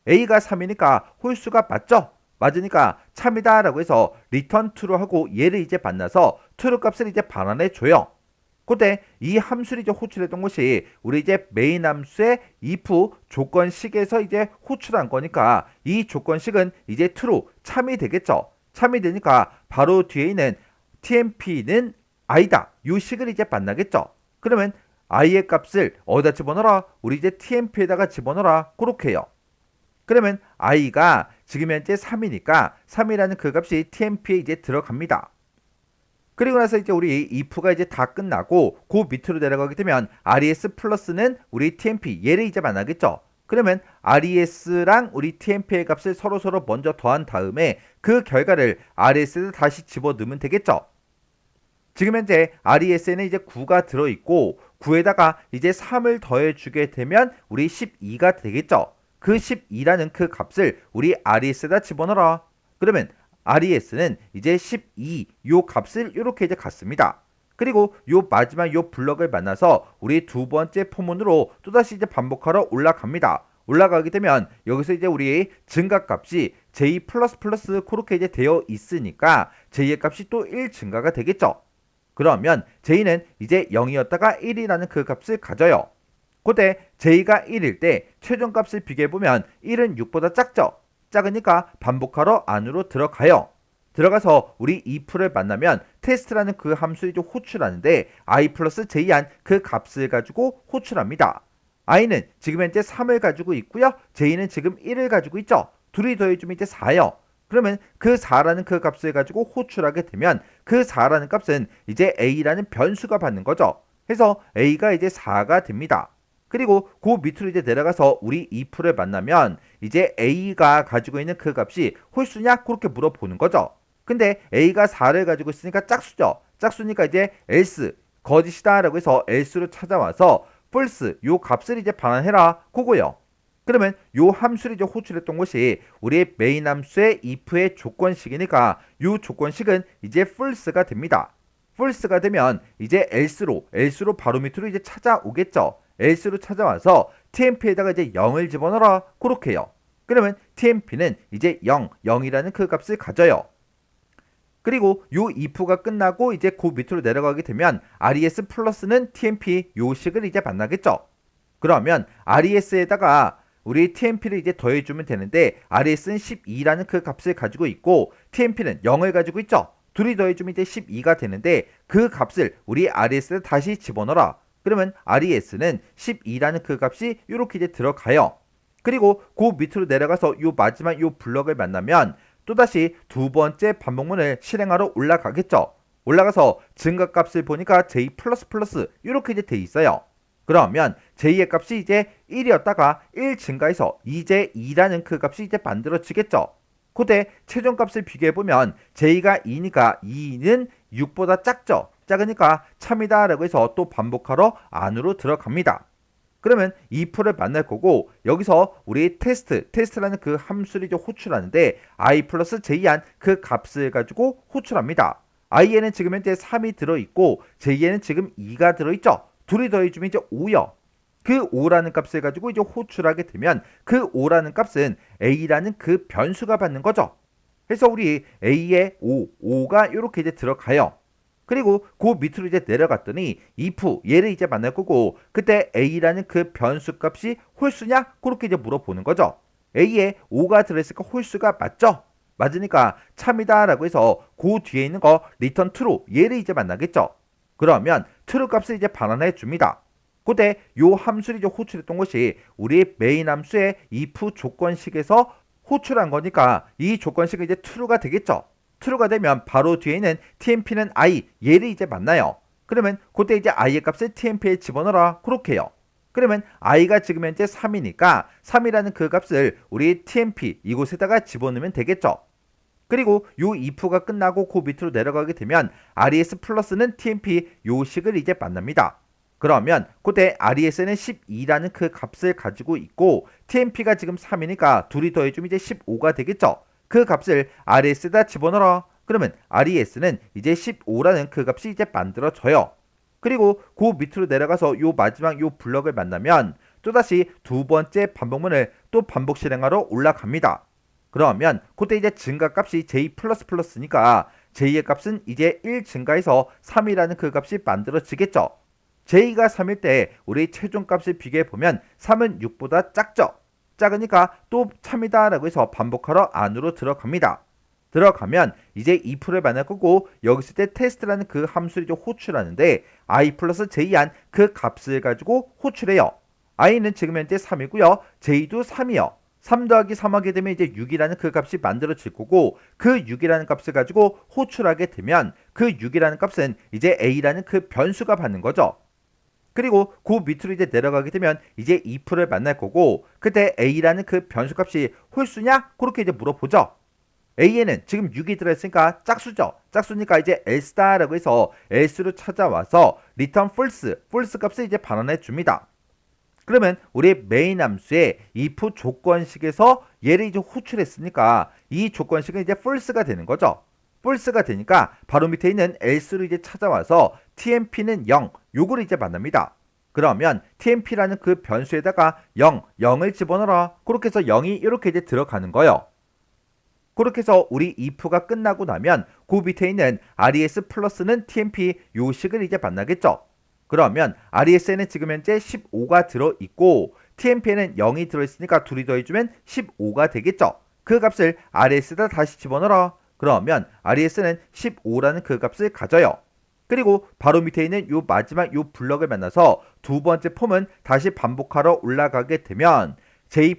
a가 3이니까 홀수가 맞죠? 맞으니까 참이다 라고 해서 return true로 하고 얘를 이제 만나서 true 값을 이제 반환해 줘요. 그때 이 함수를 이제 호출했던 것이 우리 이제 메인 함수의 if 조건식에서 이제 호출한 거니까 이 조건식은 이제 true 참이 되겠죠. 참이 되니까 바로 뒤에 있는 tmp는 i다. 이 식을 이제 만나겠죠. 그러면 i의 값을 어디다 집어넣어라? 우리 이제 tmp에다가 집어넣어라. 그렇게 해요. 그러면 i가 지금 현재 3이니까 3이라는 그 값이 tmp에 이제 들어갑니다. 그리고 나서 이제 우리 if가 이제 다 끝나고 그 밑으로 내려가게 되면 res 플러스는 우리 tmp 얘를 이제 만나겠죠. 그러면 res랑 우리 tmp의 값을 서로 먼저 더한 다음에 그 결과를 rs에 다시 집어넣으면 되겠죠. 지금 현재 res에는 이제 9가 들어있고 9에다가 이제 3을 더해주게 되면 우리 12가 되겠죠. 그 12라는 그 값을 우리 res에다 집어넣어라. 그러면 res는 이제 12 요 값을 이렇게 이제 갖습니다. 그리고 요 마지막 요 블럭을 만나서 우리 두 번째 포문으로 또다시 이제 반복하러 올라갑니다. 올라가게 되면 여기서 이제 우리 증가값이 j++ 그렇게 이제 되어 있으니까 j의 값이 또 1 증가가 되겠죠. 그러면 j는 이제 0이었다가 1이라는 그 값을 가져요. 그때 j가 1일 때 최종값을 비교해보면 1은 6보다 작죠. 작으니까 반복하러 안으로 들어가요. 들어가서 우리 if를 만나면 테스트라는 그 함수를 좀 호출하는데 i 플러스 j한 그 값을 가지고 호출합니다. i는 지금 현재 3을 가지고 있고요. j는 지금 1을 가지고 있죠. 둘이 더해주면 이제 4요. 그러면 그 4라는 그 값을 가지고 호출하게 되면 그 4라는 값은 이제 a라는 변수가 받는 거죠. 해서 a가 이제 4가 됩니다. 그리고 그 밑으로 이제 내려가서 우리 if를 만나면 이제 a가 가지고 있는 그 값이 홀수냐 그렇게 물어보는 거죠. 근데 a가 4를 가지고 있으니까 짝수죠. 짝수니까 이제 else 거짓이다 라고 해서 else로 찾아와서 false 요 값을 이제 반환해라 그거요. 그러면 요 함수를 이제 호출했던 것이 우리의 메인 함수의 if의 조건식이니까 요 조건식은 이제 false가 됩니다. false가 되면 이제 else로 바로 밑으로 이제 찾아오겠죠. else로 찾아와서 tmp에다가 이제 0을 집어넣어라 그렇게요. 그러면 tmp는 이제 0이라는 그 값을 가져요. 그리고 요 if가 끝나고 이제 그 밑으로 내려가게 되면 res 플러스는 tmp 요 식을 이제 만나겠죠. 그러면 res에다가 우리 tmp를 이제 더해주면 되는데 res는 12라는 그 값을 가지고 있고 tmp는 0을 가지고 있죠. 둘이 더해주면 이제 12가 되는데 그 값을 우리 res에 다시 집어넣어라. 그러면 res는 12라는 그 값이 이렇게 이제 들어가요. 그리고 그 밑으로 내려가서 요 마지막 요 블럭을 만나면 또다시 두 번째 반복문을 실행하러 올라가겠죠. 올라가서 증가값을 보니까 j++ 이렇게 이제 돼 있어요. 그러면 j의 값이 이제 1이었다가 1 증가해서 이제 2라는 그 값이 이제 만들어지겠죠. 그때 최종값을 비교해보면 j가 2니까 2는 6보다 작죠. 작으니까 참이다 라고 해서 또 반복하러 안으로 들어갑니다. 그러면 if를 만날 거고 여기서 우리 테스트라는 그 함수를 이제 호출하는데 i 플러스 j한 그 값을 가지고 호출합니다. i에는 지금 현재 3이 들어있고 j에는 지금 2가 들어있죠. 둘이 더해주면 이제 5요. 그 5라는 값을 가지고 이제 호출하게 되면 그 5라는 값은 a라는 그 변수가 받는 거죠. 그래서 우리 a의 5가 이렇게 이제 들어가요. 그리고 그 밑으로 이제 내려갔더니 if 얘를 이제 만날 거고 그때 a라는 그 변수 값이 홀수냐 그렇게 이제 물어보는 거죠. a에 5가 들어있으니까 홀수가 맞죠? 맞으니까 참이다 라고 해서 그 뒤에 있는 거 return true 얘를 이제 만나겠죠. 그러면 true 값을 이제 반환해 줍니다. 그때 요 함수를 이제 호출했던 것이 우리 메인 함수의 if 조건식에서 호출한 거니까 이 조건식은 이제 true가 되겠죠. true가 되면 바로 뒤에 있는 tmp는 i 얘를 이제 만나요. 그러면 그때 이제 i의 값을 tmp에 집어넣어라 그렇게 해요. 그러면 i가 지금 현재 3이니까 3이라는 그 값을 우리 tmp 이곳에다가 집어넣으면 되겠죠. 그리고 요 if가 끝나고 그 밑으로 내려가게 되면 res 플러스는 tmp 요 식을 이제 만납니다. 그러면 그때 res는 12라는 그 값을 가지고 있고 tmp가 지금 3이니까 둘이 더해주면 이제 15가 되겠죠. 그 값을 res에다 집어넣어라. 그러면 res는 이제 15라는 그 값이 이제 만들어져요. 그리고 그 밑으로 내려가서 요 마지막 요 블럭을 만나면 또다시 두 번째 반복문을 또 반복 실행하러 올라갑니다. 그러면 그때 이제 증가값이 j++니까 j의 값은 이제 1 증가해서 3이라는 그 값이 만들어지겠죠. j가 3일 때 우리 최종값을 비교해보면 3은 6보다 작죠. 작으니까 또 참이다 라고 해서 반복하러 안으로 들어갑니다. 들어가면 이제 if를 만날 거고 여기 있을 때 테스트라는 그 함수를 이제 호출하는데 i 플러스 j한 그 값을 가지고 호출해요. i는 지금 현재 3이고요. j도 3이요. 3 더하기 3 하게 되면 이제 6이라는 그 값이 만들어질 거고 그 6이라는 값을 가지고 호출하게 되면 그 6이라는 값은 이제 a라는 그 변수가 받는 거죠. 그리고 그 밑으로 이제 내려가게 되면 이제 if를 만날 거고 그때 a라는 그 변수값이 홀수냐 그렇게 이제 물어보죠. a에는 지금 6이 들어있으니까 짝수죠. 짝수니까 이제 else다라고 해서 else로 찾아와서 return false 값을 이제 반환해 줍니다. 그러면 우리 메인 함수의 if 조건식에서 얘를 이제 호출했으니까 이 조건식은 이제 false가 되는 거죠. false가 되니까 바로 밑에 있는 else로 이제 찾아와서 tmp는 0 요거를 이제 만납니다. 그러면 tmp라는 그 변수에다가 0을 집어넣어라. 그렇게 해서 0이 이렇게 이제 들어가는 거예요. 그렇게 해서 우리 if가 끝나고 나면 그 밑에 있는 res 플러스는 tmp 요 식을 이제 만나겠죠. 그러면 res에는 지금 현재 15가 들어있고 tmp에는 0이 들어있으니까 둘이 더해주면 15가 되겠죠. 그 값을 res에다 다시 집어넣어라. 그러면 res는 15라는 그 값을 가져요. 그리고 바로 밑에 있는 요 마지막 요 블럭을 만나서 두 번째 폼은 다시 반복하러 올라가게 되면 j++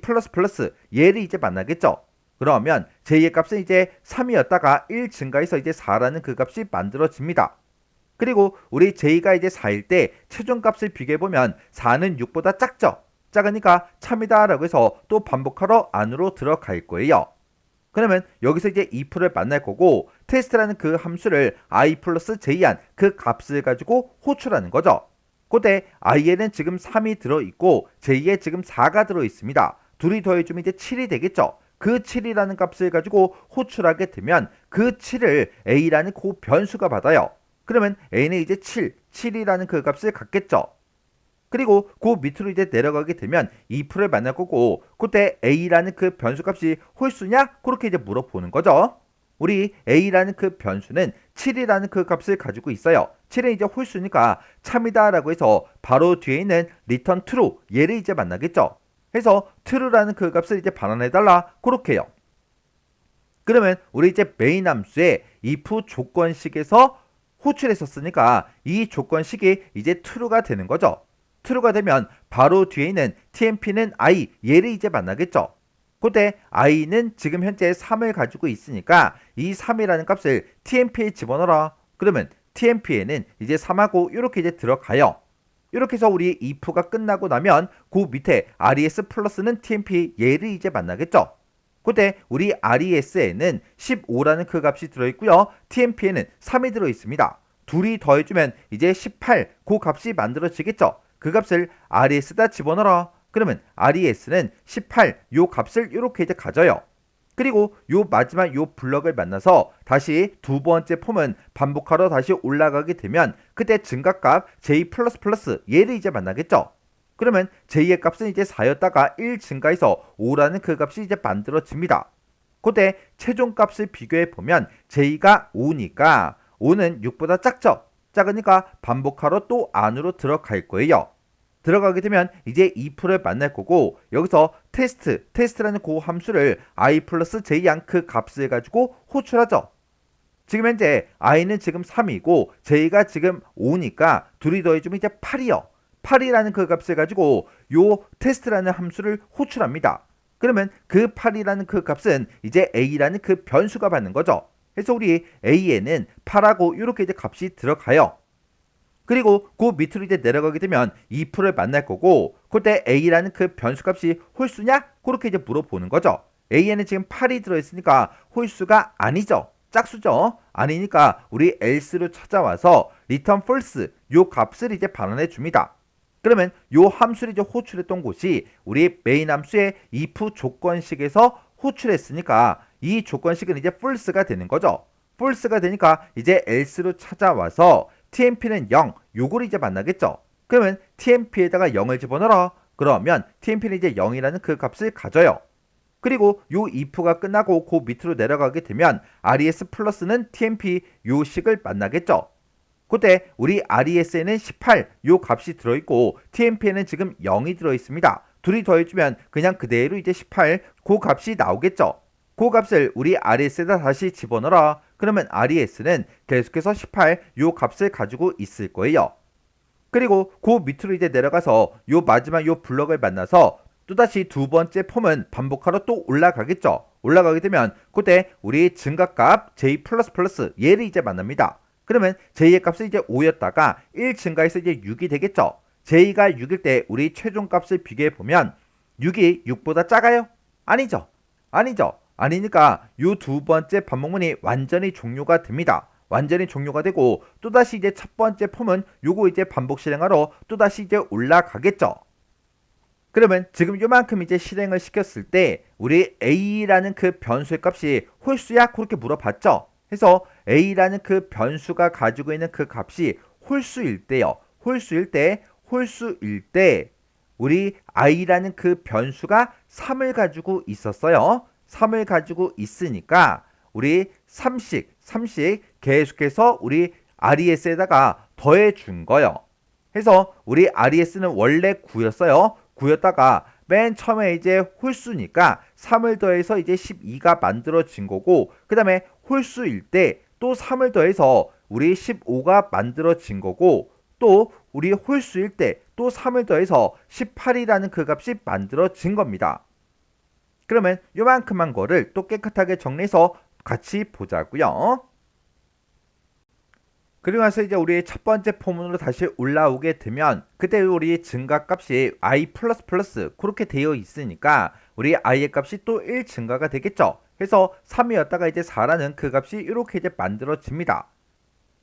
얘를 이제 만나겠죠. 그러면 j 의 값은 이제 3이었다가 1 증가해서 이제 4라는 그 값이 만들어집니다. 그리고 우리 j가 이제 4일 때 최종값을 비교해보면 4는 6보다 작죠? 작으니까 참이다 라고 해서 또 반복하러 안으로 들어갈 거예요. 그러면 여기서 이제 if를 만날 거고 테스트라는 그 함수를 i 플러스 j한 그 값을 가지고 호출하는 거죠. 그때 i에는 지금 3이 들어있고 j에 지금 4가 들어있습니다. 둘이 더해주면 이제 7이 되겠죠. 그 7이라는 값을 가지고 호출하게 되면 그 7을 a라는 그 변수가 받아요. 그러면 a는 이제 7이라는 그 값을 갖겠죠. 그리고 그 밑으로 이제 내려가게 되면 if를 만날 거고 그때 a라는 그 변수값이 홀수냐? 그렇게 이제 물어보는 거죠. 우리 a라는 그 변수는 7이라는 그 값을 가지고 있어요. 7은 이제 홀수니까 참이다 라고 해서 바로 뒤에 있는 return true 얘를 이제 만나겠죠. 해서 true라는 그 값을 이제 반환해 달라 그렇게 해요. 그러면 우리 이제 메인 함수의 if 조건식에서 호출했었으니까 이 조건식이 이제 true가 되는 거죠. true가 되면 바로 뒤에 있는 tmp는 i 얘를 이제 만나겠죠. 그때 i는 지금 현재 3을 가지고 있으니까 이 3이라는 값을 tmp에 집어넣어라. 그러면 tmp에는 이제 3하고 이렇게 이제 들어가요. 이렇게 해서 우리 if가 끝나고 나면 그 밑에 res 플러스는 tmp 얘를 이제 만나겠죠. 그때 우리 res에는 15라는 그 값이 들어있고요. tmp에는 3이 들어있습니다. 둘이 더해주면 이제 18 그 값이 만들어지겠죠. 그 값을 res에다 집어넣어라. 그러면 res는 18 요 값을 이렇게 이제 가져요. 그리고 요 마지막 요 블럭을 만나서 다시 두 번째 폼은 반복하러 다시 올라가게 되면 그때 증가값 j++ 얘를 이제 만나겠죠. 그러면 j의 값은 이제 4였다가 1 증가해서 5라는 그 값이 이제 만들어집니다. 그때 최종값을 비교해 보면 j가 5니까 5는 6보다 작죠. 작으니까 반복하러 또 안으로 들어갈 거예요. 들어가게 되면 이제 if를 만날 거고 여기서 테스트라는 그 함수를 i 플러스 j양 그 값을 가지고 호출하죠. 지금 현재 i는 지금 3이고 j가 지금 5니까 둘이 더해주면 이제 8이요. 8이라는 그 값을 가지고 요 테스트라는 함수를 호출합니다. 그러면 그 8이라는 그 값은 이제 a라는 그 변수가 받는 거죠. 그래서 우리 a에는 8하고 이렇게 이제 값이 들어가요. 그리고 그 밑으로 이제 내려가게 되면 if를 만날 거고 그때 a라는 그 변수값이 홀수냐? 그렇게 이제 물어보는 거죠. a에는 지금 8이 들어있으니까 홀수가 아니죠. 짝수죠. 아니니까 우리 else로 찾아와서 return false 요 값을 이제 반환해 줍니다. 그러면 요 함수를 이제 호출했던 곳이 우리 메인 함수의 if 조건식에서 호출했으니까 이 조건식은 이제 false가 되는 거죠. false가 되니까 이제 else로 찾아와서 tmp는 0 요거를 이제 만나겠죠. 그러면 tmp에다가 0을 집어넣어라. 그러면 tmp는 이제 0이라는 그 값을 가져요. 그리고 요 if가 끝나고 그 밑으로 내려가게 되면 res 플러스는 tmp 요 식을 만나겠죠. 그때 우리 res에는 18 요 값이 들어있고 tmp에는 지금 0이 들어있습니다. 둘이 더해주면 그냥 그대로 이제 18 그 값이 나오겠죠. 그 값을 우리 res에다 다시 집어넣어라. 그러면 res는 계속해서 18 요 값을 가지고 있을 거예요. 그리고 그 밑으로 이제 내려가서 요 마지막 요 블럭을 만나서 또다시 두 번째 폼은 반복하러 또 올라가겠죠. 올라가게 되면 그때 우리 증가값 j++ 얘를 이제 만납니다. 그러면 j의 값은 이제 5였다가 1 증가해서 이제 6이 되겠죠. j가 6일 때 우리 최종값을 비교해 보면 6이 6보다 작아요? 아니죠. 아니죠. 아니니까 이 두 번째 반복문이 완전히 종료가 됩니다. 완전히 종료가 되고 또다시 이제 첫 번째 폼은 요거 이제 반복 실행하러 또다시 이제 올라가겠죠. 그러면 지금 요만큼 이제 실행을 시켰을 때 우리 a라는 그 변수의 값이 홀수야? 그렇게 물어봤죠. 해서 a라는 그 변수가 가지고 있는 그 값이 홀수일 때요. 홀수일 때 우리 i라는 그 변수가 3을 가지고 있었어요. 3을 가지고 있으니까 우리 3씩 계속해서 우리 res에다가 더해 준 거예요. 해서 우리 res는 원래 9였어요. 9였다가 맨 처음에 이제 홀수니까 3을 더해서 이제 12가 만들어진 거고 그 다음에 홀수일 때 또 3을 더해서 우리 15가 만들어진 거고 또 우리 홀수일 때 또 3을 더해서 18이라는 그 값이 만들어진 겁니다. 그러면 요만큼만 거를 또 깨끗하게 정리해서 같이 보자고요. 그리고 나서 이제 우리 첫 번째 포문으로 다시 올라오게 되면 그때 우리 증가값이 i 그렇게 되어 있으니까 우리 i의 값이 또 1 증가가 되겠죠. 그래서 3이었다가 이제 4라는 그 값이 이렇게 이제 만들어집니다.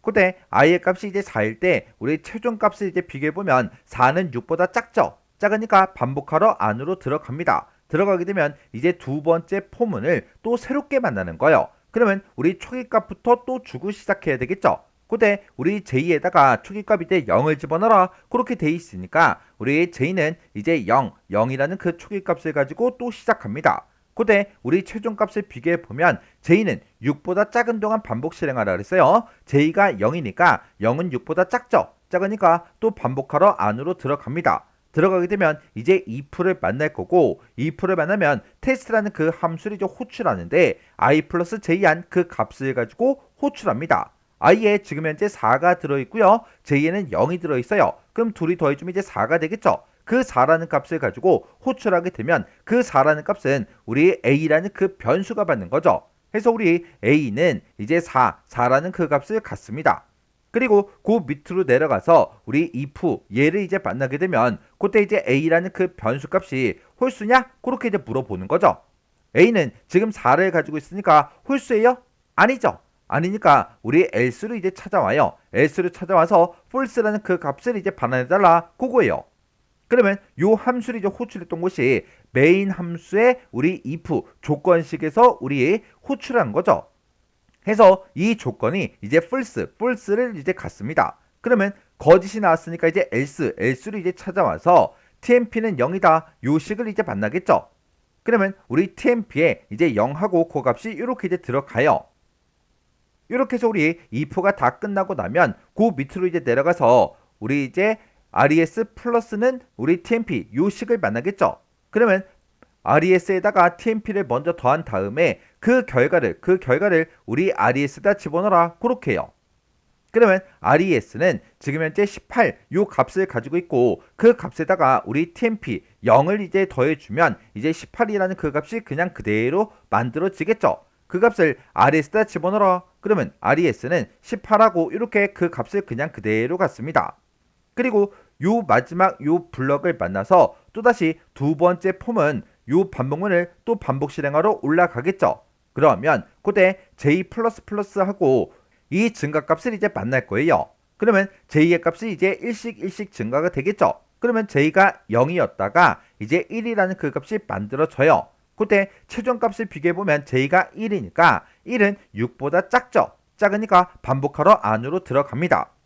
그때 i의 값이 이제 4일 때 우리 최종 값을 이제 비교해 보면 4는 6보다 작죠. 작으니까 반복하러 안으로 들어갑니다. 들어가게 되면 이제 두 번째 포문을 또 새롭게 만나는 거예요. 그러면 우리 초기값부터 또 주고 시작해야 되겠죠. 그때 우리 j 에다가 초기값 이제 0을 집어넣어라 그렇게 돼 있으니까 우리 j는 이제 0이라는 그 초기값을 가지고 또 시작합니다. 그때 우리 최종값을 비교해 보면 j는 6보다 작은 동안 반복 실행하라 그랬어요. j가 0이니까 0은 6보다 작죠. 작으니까 또 반복하러 안으로 들어갑니다. 들어가게 되면 이제 if를 만날 거고 if를 만나면 test라는 그 함수를 이제 호출하는데 i 플러스 j한 그 값을 가지고 호출합니다. i에 지금 현재 4가 들어있고요. j에는 0이 들어있어요. 그럼 둘이 더해주면 이제 4가 되겠죠. 그 4라는 값을 가지고 호출하게 되면 그 4라는 값은 우리 a라는 그 변수가 받는 거죠. 그래서 우리 a는 이제 4라는 그 값을 갖습니다. 그리고 그 밑으로 내려가서 우리 if 얘를 이제 만나게 되면 그때 이제 a라는 그 변수 값이 홀수냐? 그렇게 이제 물어보는 거죠. a는 지금 4를 가지고 있으니까 홀수예요? 아니죠. 아니니까 우리 else를 이제 찾아와요. else를 찾아와서 false라는 그 값을 이제 반환해달라 그거예요. 그러면 요 함수를 이제 호출했던 것이 메인 함수의 우리 if 조건식에서 우리 호출한 거죠. 해서 이 조건이 이제 false를 이제 갖습니다. 그러면 거짓이 나왔으니까 이제 else를 이제 찾아와서 tmp는 0이다 요 식을 이제 만나겠죠. 그러면 우리 tmp에 이제 0하고 그 값이 이렇게 이제 들어가요. 이렇게 해서 우리 if가 다 끝나고 나면 그 밑으로 이제 내려가서 우리 이제 res 플러스는 우리 tmp 요 식을 만나겠죠. 그러면 res에다가 tmp를 먼저 더한 다음에 그 결과를 우리 res에다 집어넣어라 그렇게 해요. 그러면 res는 지금 현재 18 요 값을 가지고 있고 그 값에다가 우리 tmp 0을 이제 더해주면 이제 18이라는 그 값이 그냥 그대로 만들어지겠죠. 그 값을 res에다 집어넣어라 그러면 res는 18하고 이렇게 그 값을 그냥 그대로 갖습니다. 그리고 요 마지막 요 블럭을 만나서 또다시 두 번째 폼은 요 반복문을 또 반복 실행하러 올라가겠죠. 그러면 그때 j++ 하고 이 증가값을 이제 만날 거예요. 그러면 j의 값이 이제 1씩 증가가 되겠죠. 그러면 j가 0이었다가 이제 1이라는 그 값이 만들어져요. 그때 최종값을 비교해보면 j가 1이니까 1은 6보다 작죠. 작으니까 반복하러 안으로 들어갑니다.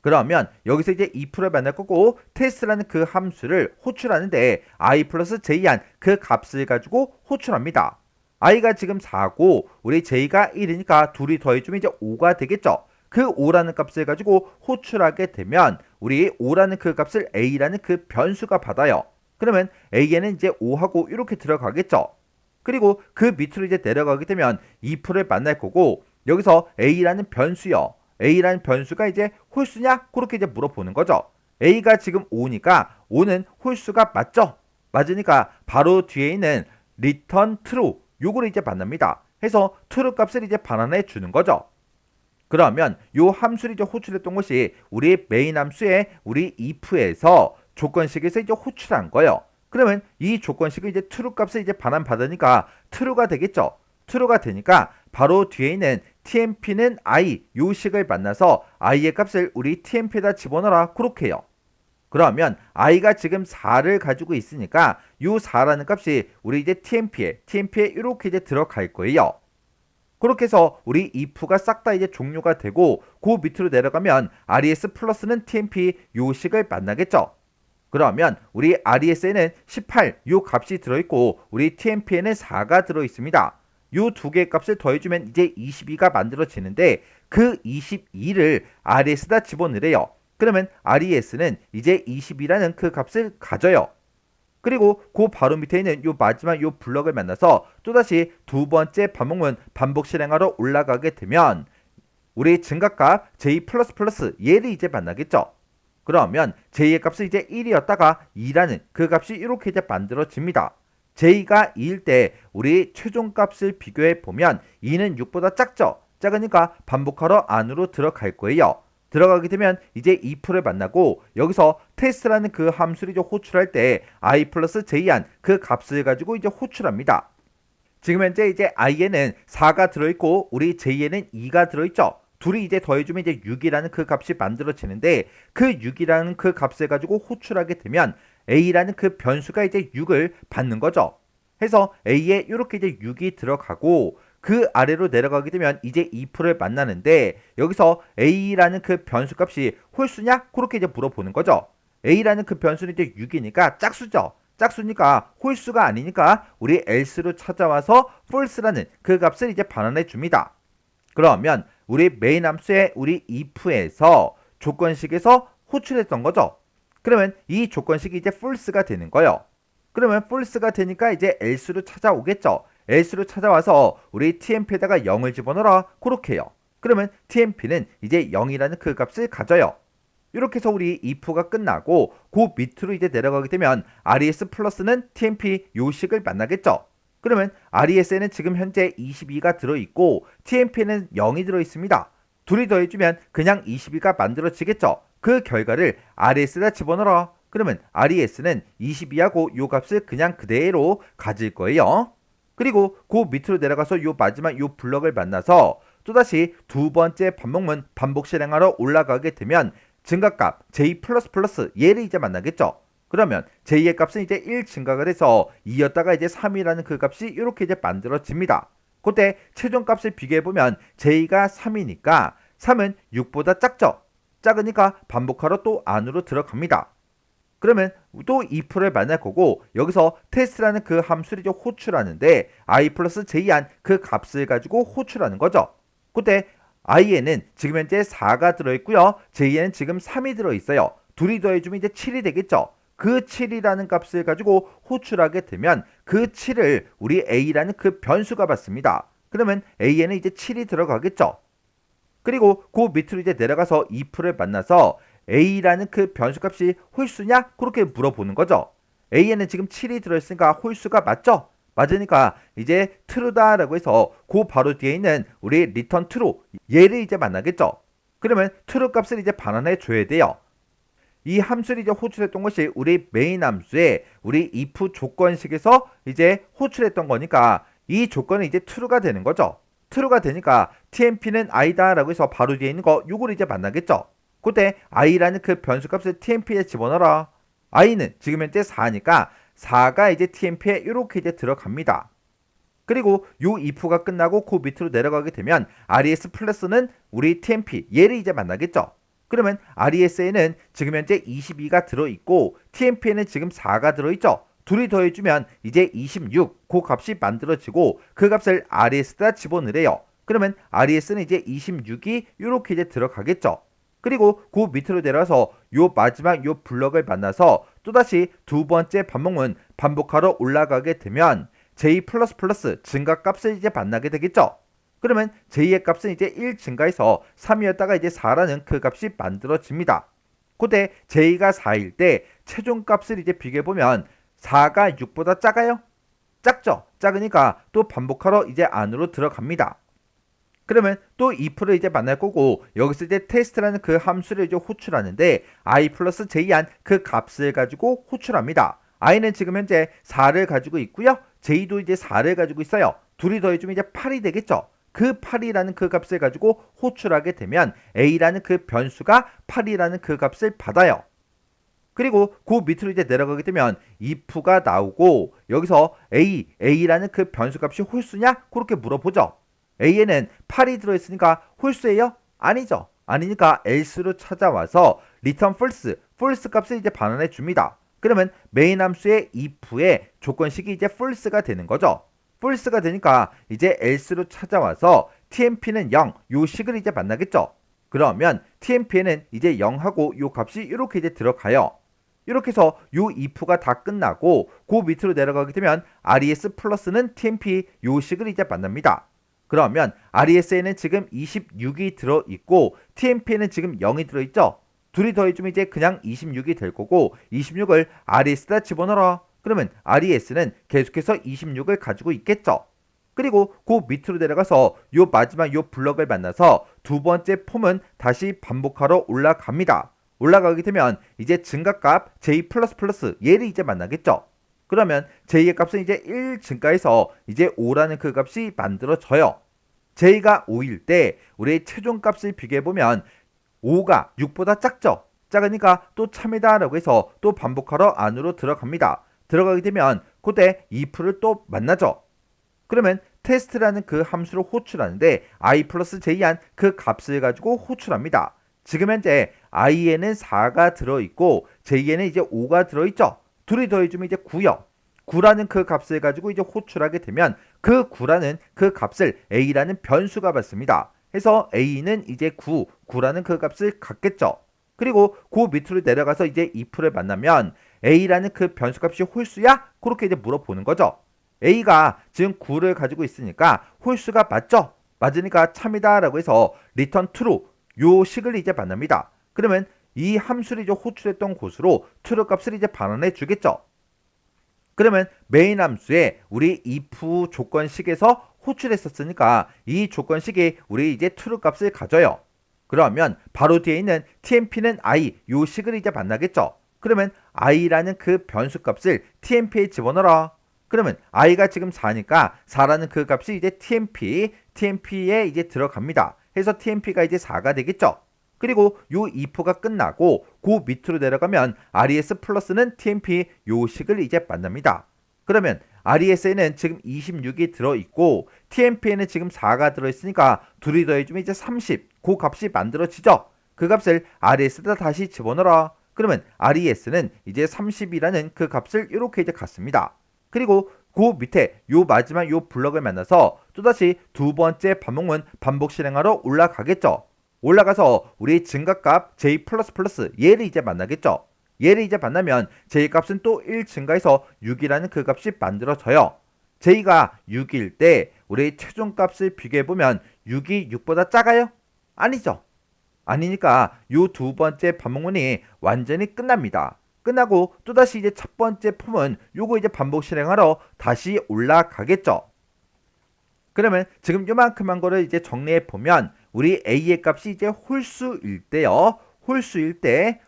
그러면 여기서 이제 if를 만날 거고 test라는 그 함수를 호출하는데 i 플러스 j한 그 값을 가지고 호출합니다. i가 지금 4고 우리 j가 1이니까 둘이 더해주면 이제 5가 되겠죠. 그 5라는 값을 가지고 호출하게 되면 우리 5라는 그 값을 a라는 그 변수가 받아요. 그러면 a에는 이제 5하고 이렇게 들어가겠죠. 그리고 그 밑으로 이제 내려가게 되면 if를 만날 거고 여기서 a라는 변수요. a라는 변수가 이제 홀수냐? 그렇게 이제 물어보는 거죠. a가 지금 5니까 5는 홀수가 맞죠? 맞으니까 바로 뒤에 있는 return true 요거를 이제 만납니다. 해서 true 값을 이제 반환해 주는 거죠. 그러면 요 함수를 이제 호출했던 것이 우리 메인 함수의 우리 if에서 조건식에서 이제 호출한 거예요. 그러면 이 조건식을 이제 true 값을 이제 반환 받으니까 true가 되겠죠. true가 되니까 바로 뒤에 있는 tmp는 i 요 식을 만나서 i의 값을 우리 tmp에다 집어넣어라 그렇게 해요. 그러면 i가 지금 4를 가지고 있으니까 요 4라는 값이 우리 이제 tmp에 이렇게 이제 들어갈 거예요. 그렇게 해서 우리 if가 싹 다 이제 종료가 되고 그 밑으로 내려가면 res 플러스는 tmp 요 식을 만나겠죠. 그러면 우리 res에는 18 요 값이 들어있고 우리 tmp에는 4가 들어있습니다. 요 두 개의 값을 더해주면 이제 22가 만들어지는데 그 22를 res에다 집어넣으래요. 그러면 res는 이제 22라는 그 값을 가져요. 그리고 그 바로 밑에 있는 요 마지막 요 블럭을 만나서 또다시 두 번째 반복문 반복 실행하러 올라가게 되면 우리 증가값 j++ 얘를 이제 만나겠죠. 그러면 j의 값은 이제 1이었다가 2라는 그 값이 이렇게 이제 만들어집니다. j가 2일 때 우리 최종값을 비교해 보면 2는 6보다 작죠? 작으니까 반복하러 안으로 들어갈 거예요. 들어가게 되면 이제 if를 만나고 여기서 test라는 그 함수를 이제 호출할 때 I 플러스 j한 그 값을 가지고 이제 호출합니다. 지금 현재 이제 i에는 4가 들어있고 우리 j에는 2가 들어있죠. 둘이 이제 더해주면 이제 6이라는 그 값이 만들어지는데 그 6이라는 그 값을 가지고 호출하게 되면 a라는 그 변수가 이제 6을 받는 거죠. 해서 a에 이렇게 이제 6이 들어가고 그 아래로 내려가게 되면 이제 if를 만나는데 여기서 a라는 그 변수 값이 홀수냐? 그렇게 이제 물어보는 거죠. a라는 그 변수는 이제 6이니까 짝수죠. 짝수니까 홀수가 아니니까 우리 else로 찾아와서 false라는 그 값을 이제 반환해 줍니다. 그러면 우리 메인 함수의 우리 if에서 조건식에서 호출했던 거죠. 그러면 이 조건식이 이제 false가 되는 거예요. 그러면 false가 되니까 이제 else로 찾아오겠죠. else로 찾아와서 우리 tmp에다가 0을 집어넣어라. 그렇게 해요. 그러면 tmp는 이제 0이라는 그 값을 가져요. 이렇게 해서 우리 if가 끝나고 그 밑으로 이제 내려가게 되면 res 플러스는 tmp 요식을 만나겠죠. 그러면 res에는 지금 현재 22가 들어있고 tmp에는 0이 들어있습니다. 둘이 더해주면 그냥 22가 만들어지겠죠. 그 결과를 res에다 집어넣어라. 그러면 res는 22하고 요 값을 그냥 그대로 가질 거예요. 그리고 그 밑으로 내려가서 요 마지막 요 블럭을 만나서 또다시 두 번째 반복문 반복 실행하러 올라가게 되면 증가값 j++ 얘를 이제 만나겠죠. 그러면 j의 값은 이제 1 증가가 돼서 2였다가 이제 3이라는 그 값이 이렇게 이제 만들어집니다. 그때 최종값을 비교해보면 j가 3이니까 3은 6보다 작죠. 작으니까 반복하러 또 안으로 들어갑니다. 그러면 또 if를 만날 거고 여기서 test라는 그 함수를 이제 호출하는데 i 플러스 j한 그 값을 가지고 호출하는 거죠. 그때 i에는 지금 현재 4가 들어있고요. j에는 지금 3이 들어있어요. 둘이 더해주면 이제 7이 되겠죠. 그 7이라는 값을 가지고 호출하게 되면 그 7을 우리 a라는 그 변수가 받습니다. 그러면 a에는 이제 7이 들어가겠죠. 그리고 그 밑으로 이제 내려가서 if를 만나서 a라는 그 변수값이 홀수냐? 그렇게 물어보는 거죠. a에는 지금 7이 들어있으니까 홀수가 맞죠? 맞으니까 이제 true다라고 해서 그 바로 뒤에 있는 우리 return true 얘를 이제 만나겠죠. 그러면 true 값을 이제 반환해 줘야 돼요. 이 함수를 이제 호출했던 것이 우리 메인 함수의 우리 if 조건식에서 이제 호출했던 거니까 이 조건은 이제 true가 되는 거죠. true가 되니까 tmp는 i다라고 해서 바로 뒤에 있는 거 요걸 이제 만나겠죠. 그때 i라는 그 변수 값을 tmp에 집어넣어라. i는 지금 현재 4니까 4가 이제 tmp에 이렇게 이제 들어갑니다. 그리고 요 if가 끝나고 그 밑으로 내려가게 되면 res 플러스는 우리 tmp 얘를 이제 만나겠죠. 그러면 res에는 지금 현재 22가 들어있고 tmp에는 지금 4가 들어있죠. 둘이 더해주면 이제 26, 그 값이 만들어지고 그 값을 res에다 집어넣으래요. 그러면 res는 이제 26이 이렇게 이제 들어가겠죠. 그리고 그 밑으로 내려와서 요 마지막 요 블럭을 만나서 또다시 두 번째 반복문 반복하러 올라가게 되면 j++ 증가값을 이제 만나게 되겠죠. 그러면 j의 값은 이제 1 증가해서 3이었다가 이제 4라는 그 값이 만들어집니다. 그때 j가 4일 때 최종값을 이제 비교해보면 4가 6보다 작아요? 작죠? 작으니까 또 반복하러 이제 안으로 들어갑니다. 그러면 또 if를 이제 만날 거고 여기서 이제 test라는 그 함수를 이제 호출하는데 i 플러스 j한 그 값을 가지고 호출합니다. i는 지금 현재 4를 가지고 있고요. j도 이제 4를 가지고 있어요. 둘이 더해주면 이제 8이 되겠죠. 그 8이라는 그 값을 가지고 호출하게 되면 a라는 그 변수가 8이라는 그 값을 받아요. 그리고 그 밑으로 이제 내려가게 되면 if가 나오고 여기서 a라는 그 변수 값이 홀수냐? 그렇게 물어보죠. a에는 8이 들어있으니까 홀수예요? 아니죠. 아니니까 else로 찾아와서 return false 값을 이제 반환해 줍니다. 그러면 메인 함수의 if의 조건식이 이제 false가 되는 거죠. false가 되니까 이제 else로 찾아와서 tmp는 0, 요 식을 이제 만나겠죠. 그러면 tmp에는 이제 0하고 요 값이 이렇게 이제 들어가요. 이렇게 해서 요 if가 다 끝나고 그 밑으로 내려가게 되면 res 플러스는 tmp 요 식을 이제 만납니다. 그러면 res에는 지금 26이 들어있고 tmp에는 지금 0이 들어있죠. 둘이 더해주면 이제 그냥 26이 될 거고 26을 res에다 집어넣어라. 그러면 RES는 계속해서 26을 가지고 있겠죠. 그리고 그 밑으로 내려가서 요 마지막 요 블럭을 만나서 두 번째 폼은 다시 반복하러 올라갑니다. 올라가게 되면 이제 증가값 J++ 얘를 이제 만나겠죠. 그러면 J의 값은 이제 1 증가해서 이제 5라는 그 값이 만들어져요. J가 5일 때 우리의 최종 값을 비교해보면 5가 6보다 작죠. 작으니까 또 참이다 라고 해서 또 반복하러 안으로 들어갑니다. 들어가게 되면 그때 if를 또 만나죠. 그러면 테스트라는 그 함수를 호출하는데 i 플러스 j한 그 값을 가지고 호출합니다. 지금 현재 i에는 4가 들어있고 j에는 이제 5가 들어있죠. 둘이 더해주면 이제 9요. 9라는 그 값을 가지고 이제 호출하게 되면 그 9라는 그 값을 a라는 변수가 받습니다. 해서 a는 이제 9라는 그 값을 갖겠죠. 그리고 그 밑으로 내려가서 이제 if를 만나면 a라는 그 변수값이 홀수야? 그렇게 이제 물어보는 거죠. a가 지금 9를 가지고 있으니까 홀수가 맞죠? 맞으니까 참이다 라고 해서 return true 요 식을 이제 만납니다. 그러면 이 함수를 이제 호출했던 곳으로 true 값을 이제 반환해 주겠죠. 그러면 메인 함수에 우리 if 조건식에서 호출했었으니까 이 조건식이 우리 이제 true 값을 가져요. 그러면 바로 뒤에 있는 tmp는 i 요 식을 이제 만나겠죠. 그러면 i라는 그 변수 값을 tmp에 집어넣어라. 그러면 i가 지금 4니까 4라는 그 값이 이제 tmp에 이제 들어갑니다. 해서 tmp가 이제 4가 되겠죠. 그리고 요 if가 끝나고 그 밑으로 내려가면 res 플러스는 tmp 요 식을 이제 만납니다. 그러면 res에는 지금 26이 들어있고 tmp에는 지금 4가 들어있으니까 둘이 더해주면 이제 30 그 값이 만들어지죠. 그 값을 res에다 다시 집어넣어라. 그러면 res는 이제 30이라는 그 값을 이렇게 이제 갖습니다. 그리고 그 밑에 요 마지막 요 블럭을 만나서 또다시 두 번째 반복문 반복 실행하러 올라가겠죠. 올라가서 우리 증가값 J++ 얘를 이제 만나겠죠. 얘를 이제 만나면 J 값은 또 1 증가해서 6이라는 그 값이 만들어져요. J가 6일 때 우리 최종 값을 비교해보면 6이 6보다 작아요? 아니죠. 아니니까 요 두 번째 반복문이 완전히 끝납니다. 끝나고 또다시 이제 첫 번째 폼은 요거 이제 반복 실행하러 다시 올라가겠죠. 그러면 지금 요만큼한 거를 이제 정리해 보면 우리 a의 값이 이제 홀수일 때요. 홀수일 때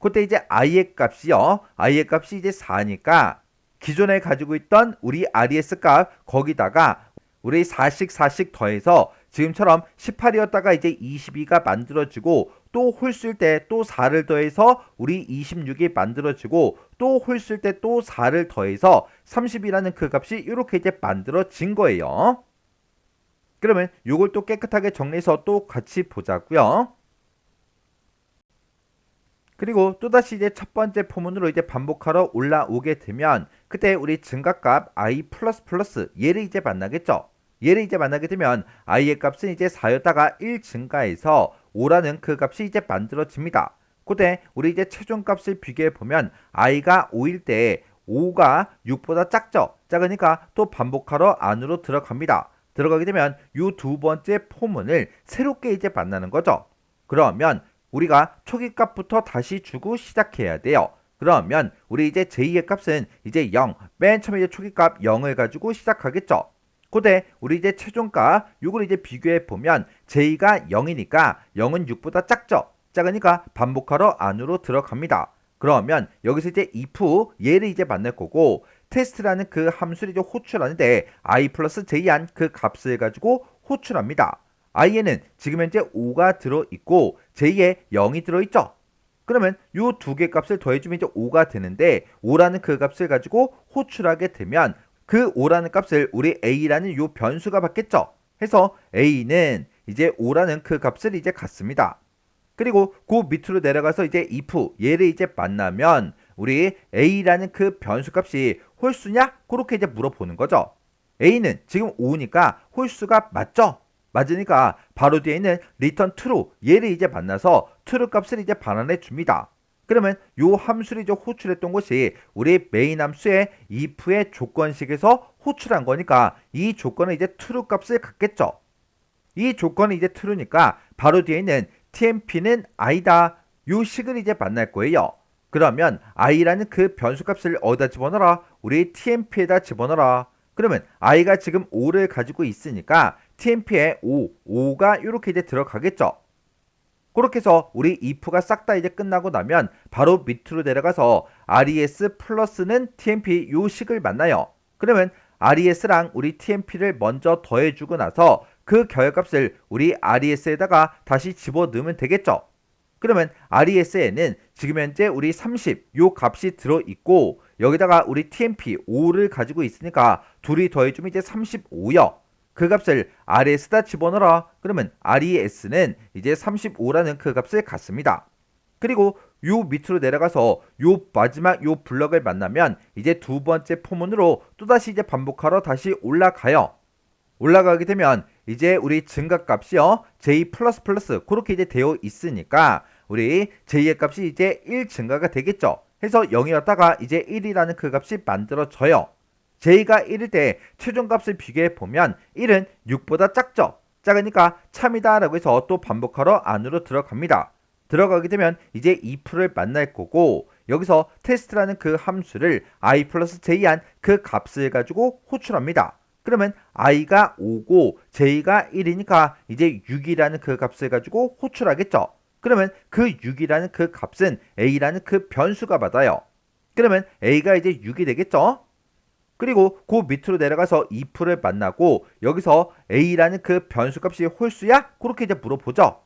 그때 이제 i의 값이요. i의 값이 이제 4니까 기존에 가지고 있던 우리 res 값 거기다가 우리 4씩 더해서 지금처럼 18이었다가 이제 22가 만들어지고 또 홀수일 때 또 4를 더해서 우리 26이 만들어지고 또 홀수일 때 또 4를 더해서 30이라는 그 값이 이렇게 이제 만들어진 거예요. 그러면 이걸 또 깨끗하게 정리해서 또 같이 보자고요. 그리고 또다시 이제 첫 번째 포문으로 이제 반복하러 올라오게 되면 그때 우리 증가값 i++ 얘를 이제 만나겠죠. 얘를 이제 만나게 되면 i의 값은 이제 4였다가 1 증가해서 5라는 그 값이 이제 만들어집니다. 그때 우리 이제 최종 값을 비교해 보면 i가 5일 때 5가 6보다 작죠. 작으니까 또 반복하러 안으로 들어갑니다. 들어가게 되면 이 두 번째 포문을 새롭게 이제 만나는 거죠. 그러면 우리가 초기값부터 다시 주고 시작해야 돼요. 그러면 우리 이제 j의 값은 이제 0, 맨 처음에 이제 초기값 0을 가지고 시작하겠죠. 그때 우리 이제 최종값 이걸 이제 비교해 보면 j가 0이니까 0은 6보다 작죠. 작으니까 반복하러 안으로 들어갑니다. 그러면 여기서 이제 if 얘를 이제 만날 거고 테스트라는 그 함수를 이제 호출하는데 i 플러스 j한 그 값을 가지고 호출합니다. i에는 지금 현재 5가 들어있고 j에 0이 들어있죠. 그러면 이 두 개 값을 더해주면 이제 5가 되는데 5라는 그 값을 가지고 호출하게 되면 그 5라는 값을 우리 a라는 이 변수가 받겠죠. 해서 a는 이제 5라는 그 값을 이제 갖습니다. 그리고 그 밑으로 내려가서 이제 if 얘를 이제 만나면 우리 a라는 그 변수 값이 홀수냐? 그렇게 이제 물어보는 거죠. a는 지금 5니까 홀수가 맞죠? 맞으니까 바로 뒤에 있는 return true 얘를 이제 만나서 true 값을 이제 반환해 줍니다. 그러면 요 함수를 이제 호출했던 것이 우리 메인 함수의 if의 조건식에서 호출한 거니까 이 조건은 이제 true 값을 갖겠죠. 이 조건이 이제 true니까 바로 뒤에 있는 tmp는 i다 요 식을 이제 만날 거예요. 그러면 i라는 그 변수값을 어디다 집어넣어라? 우리 tmp에다 집어넣어라. 그러면 i가 지금 5를 가지고 있으니까 tmp에 5가 이렇게 이제 들어가겠죠. 그렇게 해서 우리 if가 싹 다 이제 끝나고 나면 바로 밑으로 내려가서 res 플러스는 tmp 요 식을 만나요. 그러면 res랑 우리 tmp를 먼저 더해주고 나서 그 결값을 우리 res에다가 다시 집어넣으면 되겠죠. 그러면 res에는 지금 현재 우리 30 요 값이 들어있고 여기다가 우리 tmp 5를 가지고 있으니까 둘이 더해주면 이제 35요. 그 값을 res에다 집어넣어라. 그러면 res는 이제 35라는 그 값을 갖습니다. 그리고 요 밑으로 내려가서 요 마지막 요 블럭을 만나면 이제 두 번째 포문으로 또다시 이제 반복하러 다시 올라가요. 올라가게 되면 이제 우리 증가값이요 j++ 그렇게 이제 되어 있으니까 우리 j의 값이 이제 1 증가가 되겠죠. 해서 0이었다가 이제 1이라는 그 값이 만들어져요. j가 1일 때 최종값을 비교해 보면 1은 6보다 작죠. 작으니까 참이다 라고 해서 또 반복하러 안으로 들어갑니다. 들어가게 되면 이제 if를 만날 거고 여기서 테스트라는 그 함수를 i 플러스 j한 그 값을 가지고 호출합니다. 그러면 i가 5고 j가 1이니까 이제 6이라는 그 값을 가지고 호출하겠죠. 그러면 그 6이라는 그 값은 a라는 그 변수가 받아요. 그러면 a가 이제 6이 되겠죠. 그리고 그 밑으로 내려가서 if를 만나고 여기서 a라는 그 변수값이 홀수야? 그렇게 이제 물어보죠.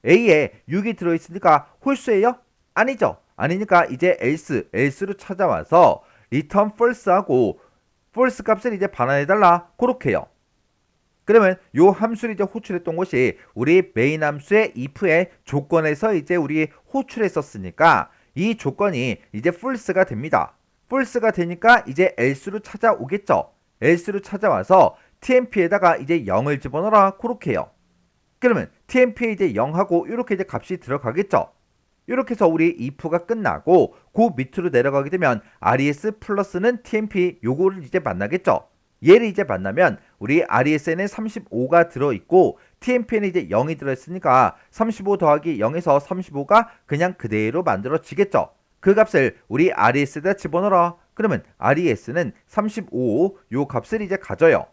a에 6이 들어있으니까 홀수예요? 아니죠. 아니니까 이제 else로 찾아와서 return false하고 false 값을 이제 반환해달라. 그렇게요. 그러면 요 함수를 이제 호출했던 것이 우리 메인 함수의 if의 조건에서 이제 우리 호출했었으니까 이 조건이 이제 false가 됩니다. false가 되니까 이제 else로 찾아오겠죠. else로 찾아와서 tmp에다가 이제 0을 집어넣어라. 그렇게요. 그러면 tmp에 이제 0하고 이렇게 이제 값이 들어가겠죠. 이렇게 해서 우리 if가 끝나고 그 밑으로 내려가게 되면 res 플러스는 tmp 요거를 이제 만나겠죠. 얘를 이제 만나면 우리 res에는 35가 들어있고 tmp에는 이제 0이 들어있으니까 35 더하기 0에서 35가 그냥 그대로 만들어지겠죠. 그 값을 우리 res에다 집어넣어라. 그러면 res는 35 요 값을 이제 가져요.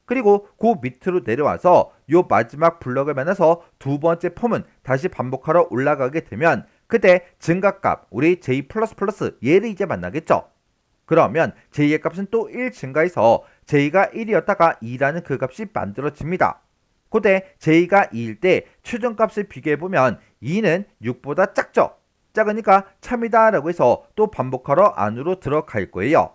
그리고 그 밑으로 내려와서 요 마지막 블럭을 만나서 두 번째 폼은 다시 반복하러 올라가게 되면 그때 증가값 우리 j++ 얘를 이제 만나겠죠. 그러면 j의 값은 또 1 증가해서 j가 1이었다가 2라는 그 값이 만들어집니다. 그때 j가 2일 때 최종값을 비교해보면 2는 6보다 작죠. 작으니까 참이다 라고 해서 또 반복하러 안으로 들어갈 거예요.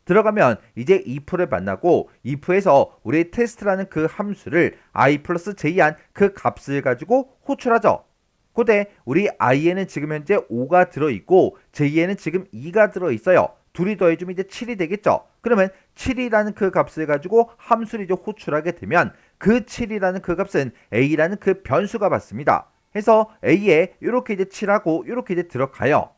들어가면 이제 if를 만나고 if에서 우리 테스트라는 그 함수를 i 플러스 j한 그 값을 가지고 호출하죠. 그때 우리 i에는 지금 현재 5가 들어있고 j에는 지금 2가 들어있어요. 둘이 더해주면 이제 7이 되겠죠. 그러면 7이라는 그 값을 가지고 함수를 이제 호출하게 되면 그 7이라는 그 값은 a라는 그 변수가 받습니다. 해서 a에 이렇게 이제 7하고 이렇게 이제 들어가요.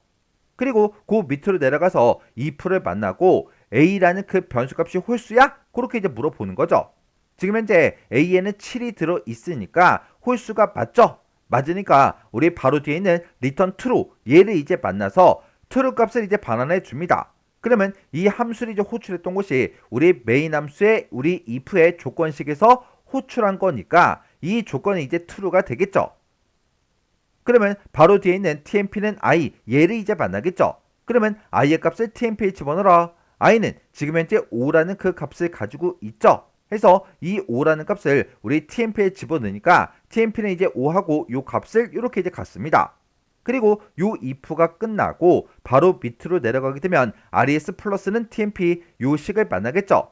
그리고 그 밑으로 내려가서 if를 만나고 a라는 그 변수값이 홀수야? 그렇게 이제 물어보는 거죠. 지금 현재 a에는 7이 들어 있으니까 홀수가 맞죠? 맞으니까 우리 바로 뒤에 있는 return true 얘를 이제 만나서 true 값을 이제 반환해 줍니다. 그러면 이 함수를 이제 호출했던 것이 우리 메인 함수의 우리 if의 조건식에서 호출한 거니까 이 조건이 이제 true가 되겠죠. 그러면 바로 뒤에 있는 tmp는 i 얘를 이제 만나겠죠. 그러면 i의 값을 tmp에 집어넣어라. i는 지금 현재 5라는 그 값을 가지고 있죠. 해서 이 5라는 값을 우리 tmp에 집어넣으니까 tmp는 이제 5하고 요 값을 이렇게 이제 갖습니다. 그리고 요 if가 끝나고 바로 밑으로 내려가게 되면 res 플러스는 tmp 요 식을 만나겠죠.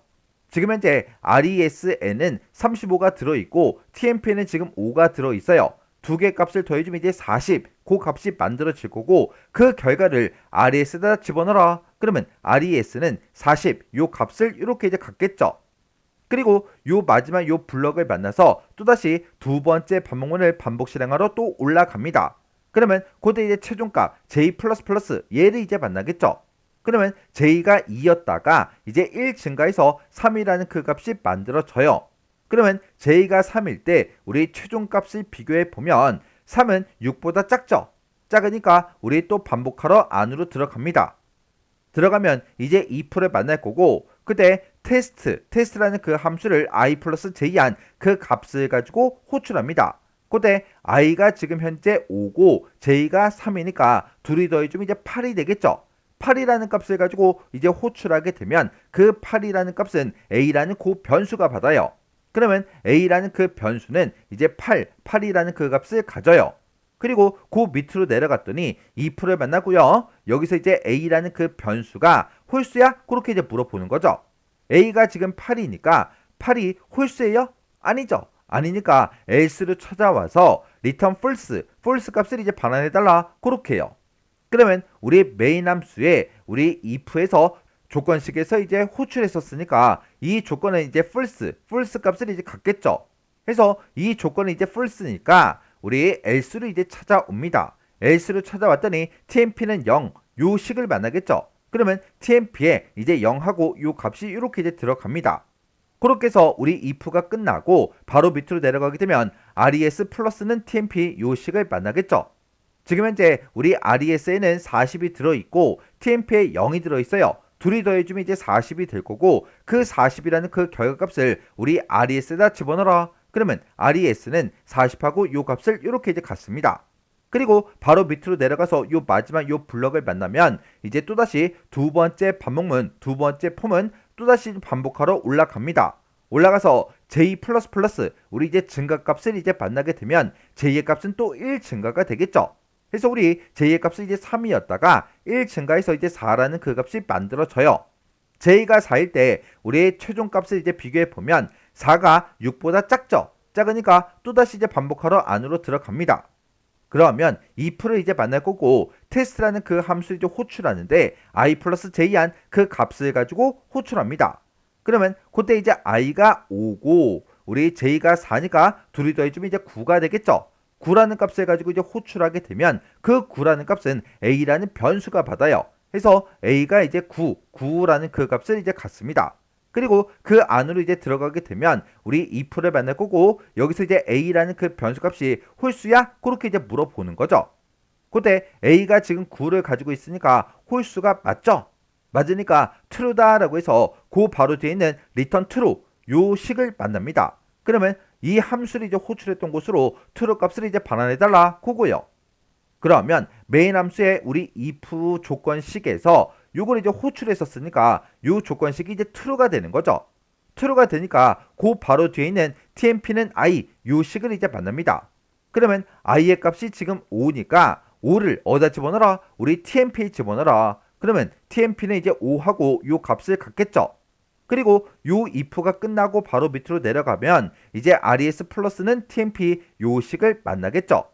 지금 현재 res에는 35가 들어있고 tmp에는 지금 5가 들어있어요. 두 개 값을 더해주면 이제 40, 그 값이 만들어질 거고 그 결과를 res에다 집어넣어라. 그러면 res는 40, 요 값을 이렇게 이제 갖겠죠. 그리고 요 마지막 요 블럭을 만나서 또다시 두 번째 반복문을 반복 실행하러 또 올라갑니다. 그러면 그때 이제 최종값 j++ 얘를 이제 만나겠죠. 그러면 j가 2였다가 이제 1 증가해서 3이라는 그 값이 만들어져요. 그러면 j가 3일 때 우리 최종값을 비교해 보면 3은 6보다 작죠. 작으니까 우리 또 반복하러 안으로 들어갑니다. 들어가면 이제 if를 만날 거고 그때 테스트라는 그 함수를 i 플러스 j한 그 값을 가지고 호출합니다. 그때 i가 지금 현재 5고 j가 3이니까 둘이 더해주면 이제 8이 되겠죠. 8이라는 값을 가지고 이제 호출하게 되면 그 8이라는 값은 a라는 그 변수가 받아요. 그러면 a라는 그 변수는 이제 8이라는 그 값을 가져요. 그리고 그 밑으로 내려갔더니 if를 만나고요. 여기서 이제 a라는 그 변수가 홀수야? 그렇게 이제 물어보는 거죠. a가 지금 8이니까 8이 홀수예요? 아니죠. 아니니까 else로 찾아와서 return false 값을 이제 반환해달라. 그렇게 해요. 그러면 우리 메인 함수에 우리 if에서 조건식에서 이제 호출했었으니까 이 조건은 이제 false 값을 이제 갖겠죠. 그래서 이 조건은 이제 false니까 우리 else로 이제 찾아옵니다. else로 찾아왔더니 tmp는 0, 요 식을 만나겠죠. 그러면 tmp에 이제 0하고 요 값이 이렇게 이제 들어갑니다. 그렇게 해서 우리 if가 끝나고 바로 밑으로 내려가게 되면 res 플러스는 tmp 요 식을 만나겠죠. 지금 현재 우리 res에는 40이 들어있고 tmp에 0이 들어있어요. 둘이 더해주면 이제 40이 될 거고 그 40이라는 그 결과값을 우리 res에다 집어넣어라. 그러면 res는 40하고 요 값을 이렇게 이제 갖습니다. 그리고 바로 밑으로 내려가서 요 마지막 요 블럭을 만나면 이제 또다시 두 번째 반복문, 두 번째 폼은 또다시 반복하러 올라갑니다. 올라가서 j++ 우리 이제 증가값을 이제 만나게 되면 j의 값은 또 1 증가가 되겠죠. 그래서 우리 j의 값은 이제 3이었다가 1 증가해서 이제 4라는 그 값이 만들어져요. j가 4일 때 우리의 최종 값을 이제 비교해 보면 4가 6보다 작죠. 작으니까 또다시 이제 반복하러 안으로 들어갑니다. 그러면 if를 이제 만날 거고 테스트라는 그 함수를 이제 호출하는데 i 플러스 j한 그 값을 가지고 호출합니다. 그러면 그때 이제 i가 5고 우리 j가 4니까 둘이 더해주면 이제 9가 되겠죠. 9라는 값을 가지고 이제 호출하게 되면 그 9라는 값은 a라는 변수가 받아요. 그래서 a가 이제 9라는 그 값을 이제 갖습니다. 그리고 그 안으로 이제 들어가게 되면 우리 if를 만날 거고 여기서 이제 a라는 그 변수값이 홀수야? 그렇게 이제 물어보는 거죠. 그때 a가 지금 9를 가지고 있으니까 홀수가 맞죠? 맞으니까 true다라고 해서 그 바로 뒤에 있는 return true 요 식을 만납니다. 그러면 이 함수를 이제 호출했던 곳으로 true 값을 이제 반환해달라 그거요. 그러면 메인 함수의 우리 if 조건식에서 요걸 이제 호출했었으니까 요 조건식이 이제 true가 되는 거죠. true가 되니까 그 바로 뒤에 있는 tmp는 i 요 식을 이제 만납니다. 그러면 i의 값이 지금 5니까 5를 어디다 집어넣어라? 우리 tmp에 집어넣어라. 그러면 tmp는 이제 5하고 요 값을 갖겠죠. 그리고 요 if가 끝나고 바로 밑으로 내려가면 이제 res 플러스는 tmp 요 식을 만나겠죠.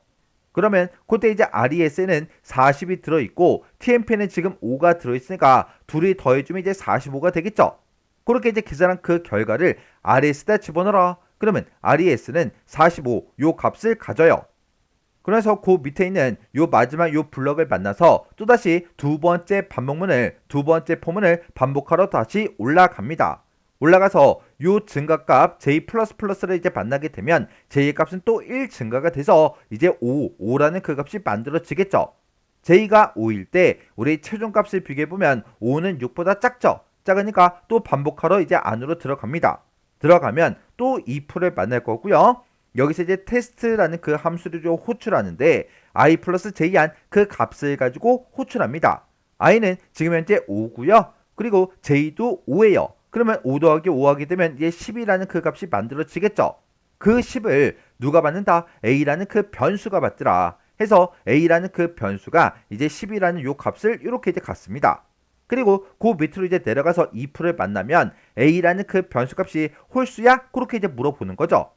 그러면 그때 이제 res에는 40이 들어있고 tmp는 지금 5가 들어있으니까 둘이 더해주면 이제 45가 되겠죠. 그렇게 이제 계산한 그 결과를 res에다 집어넣어라. 그러면 res는 45 요 값을 가져요. 그래서 그 밑에 있는 요 마지막 요 블럭을 만나서 또다시 두 번째 포문을 반복하러 다시 올라갑니다. 올라가서 요 증가값 j++를 이제 만나게 되면 j의 값은 또 1 증가가 돼서 이제 5라는 그 값이 만들어지겠죠. j가 5일 때 우리 최종값을 비교해보면 5는 6보다 작죠. 작으니까 또 반복하러 이제 안으로 들어갑니다. 들어가면 또 if를 만날 거고요. 여기서 이제 테스트라는 그 함수를 좀 호출하는데 i 플러스 j한 그 값을 가지고 호출합니다. i는 지금 현재 5고요. 그리고 j도 5예요. 그러면 5 더하기 5 하게 되면 이제 10이라는 그 값이 만들어지겠죠. 그 10을 누가 받는다? a라는 그 변수가 받더라. 해서 a라는 그 변수가 이제 10이라는 요 값을 이렇게 이제 갖습니다. 그리고 그 밑으로 이제 내려가서 if를 만나면 a라는 그 변수값이 홀수야? 그렇게 이제 물어보는 거죠.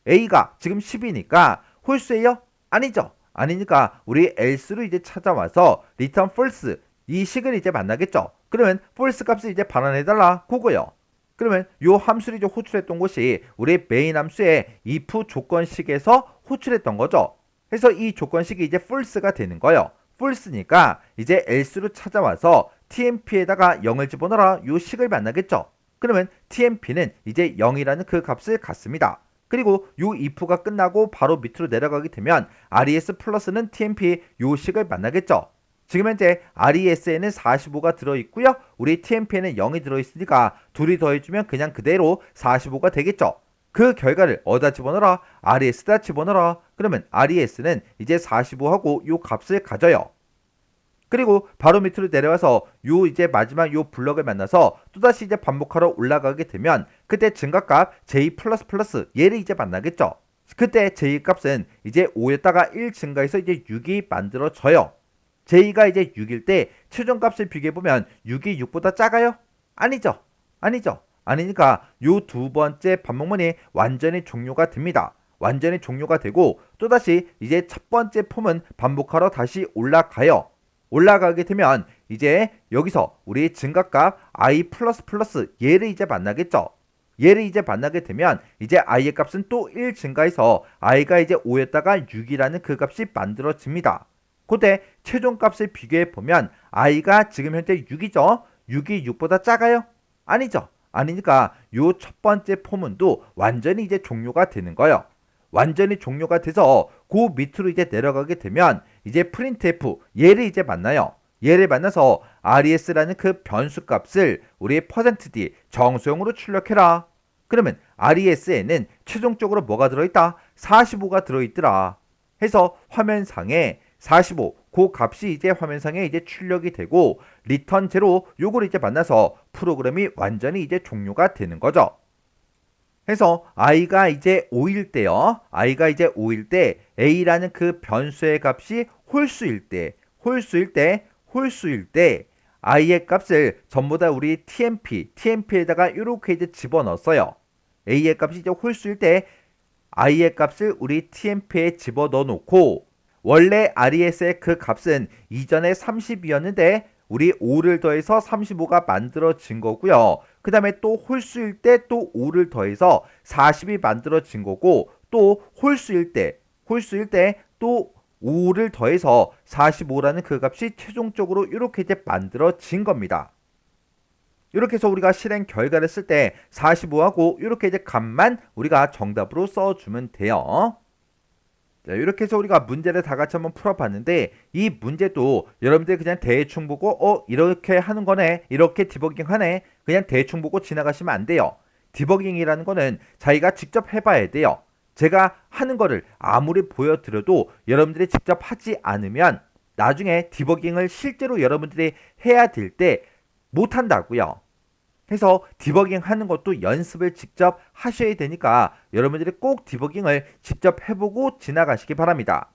a가 지금 10이니까 홀수예요? 아니죠. 아니니까 우리 else로 이제 찾아와서 return false 이 식을 이제 만나겠죠. 그러면 false 값을 이제 반환해달라 그거요. 그러면 요 함수를 이제 호출했던 곳이 우리 메인 함수의 if 조건식에서 호출했던 거죠. 그래서 이 조건식이 이제 false가 되는 거예요. false니까 이제 else로 찾아와서 tmp에다가 0을 집어넣어라 요 식을 만나겠죠. 그러면 tmp는 이제 0이라는 그 값을 갖습니다. 그리고 요 if가 끝나고 바로 밑으로 내려가게 되면 res 플러스는 tmp 요 식을 만나겠죠. 지금 현재 res에는 45가 들어있고요. 우리 tmp에는 0이 들어있으니까 둘이 더해주면 그냥 그대로 45가 되겠죠. 그 결과를 어디다 집어넣어라? res에다 집어넣어라. 그러면 res는 이제 45하고 요 값을 가져요. 그리고 바로 밑으로 내려와서 요 이제 마지막 요 블럭을 만나서 또다시 이제 반복하러 올라가게 되면 그때 증가값 j++ 얘를 이제 만나겠죠. 그때 j 값은 이제 5였다가 1 증가해서 이제 6이 만들어져요. j가 이제 6일 때 최종값을 비교해보면 6이 6보다 작아요? 아니죠. 아니죠. 아니니까 요 두 번째 반복문이 완전히 종료가 됩니다. 완전히 종료가 되고 또다시 이제 첫 번째 폼은 반복하러 다시 올라가요. 올라가게 되면 이제 여기서 우리 증가값 i++ 얘를 이제 만나겠죠. 얘를 이제 만나게 되면 이제 i의 값은 또 1 증가해서 i가 이제 5였다가 6이라는 그 값이 만들어집니다. 그때 최종값을 비교해 보면 i가 지금 현재 6이죠. 6이 6보다 작아요? 아니죠. 아니니까 요 첫 번째 포문도 완전히 이제 종료가 되는 거예요. 완전히 종료가 돼서 그 밑으로 이제 내려가게 되면 이제 printf 얘를 이제 만나요. 얘를 만나서 res라는 그 변수 값을 우리 %d 정수형으로 출력해라. 그러면 res에는 최종적으로 뭐가 들어있다? 45가 들어있더라. 해서 화면상에 45, 그 값이 이제 화면상에 이제 출력이 되고 return 0 요걸 이제 만나서 프로그램이 완전히 이제 종료가 되는 거죠. 해서 i가 이제 5일 때요. i가 이제 5일 때 a라는 그 변수의 값이 홀수일 때 i의 값을 전부 다 우리 tmp에다가 이렇게 이제 집어넣었어요. a의 값이 이제 홀수일 때 i의 값을 우리 tmp에 집어넣어 놓고 원래 res의 그 값은 이전에 30이었는데 우리 5를 더해서 35가 만들어진 거고요. 그 다음에 또 홀수일 때 또 5를 더해서 40이 만들어진 거고 또 홀수일 때 또 5를 더해서 45라는 그 값이 최종적으로 이렇게 이제 만들어진 겁니다. 이렇게 해서 우리가 실행 결과를 쓸 때 45하고 이렇게 이제 값만 우리가 정답으로 써주면 돼요. 자, 이렇게 해서 우리가 문제를 다 같이 한번 풀어봤는데 이 문제도 여러분들이 그냥 대충 보고 이렇게 하는 거네, 이렇게 디버깅 하네, 그냥 대충 보고 지나가시면 안 돼요. 디버깅이라는 거는 자기가 직접 해봐야 돼요. 제가 하는 거를 아무리 보여드려도 여러분들이 직접 하지 않으면 나중에 디버깅을 실제로 여러분들이 해야 될 때 못한다고요. 해서 디버깅 하는 것도 연습을 직접 하셔야 되니까 여러분들이 꼭 디버깅을 직접 해보고 지나가시기 바랍니다.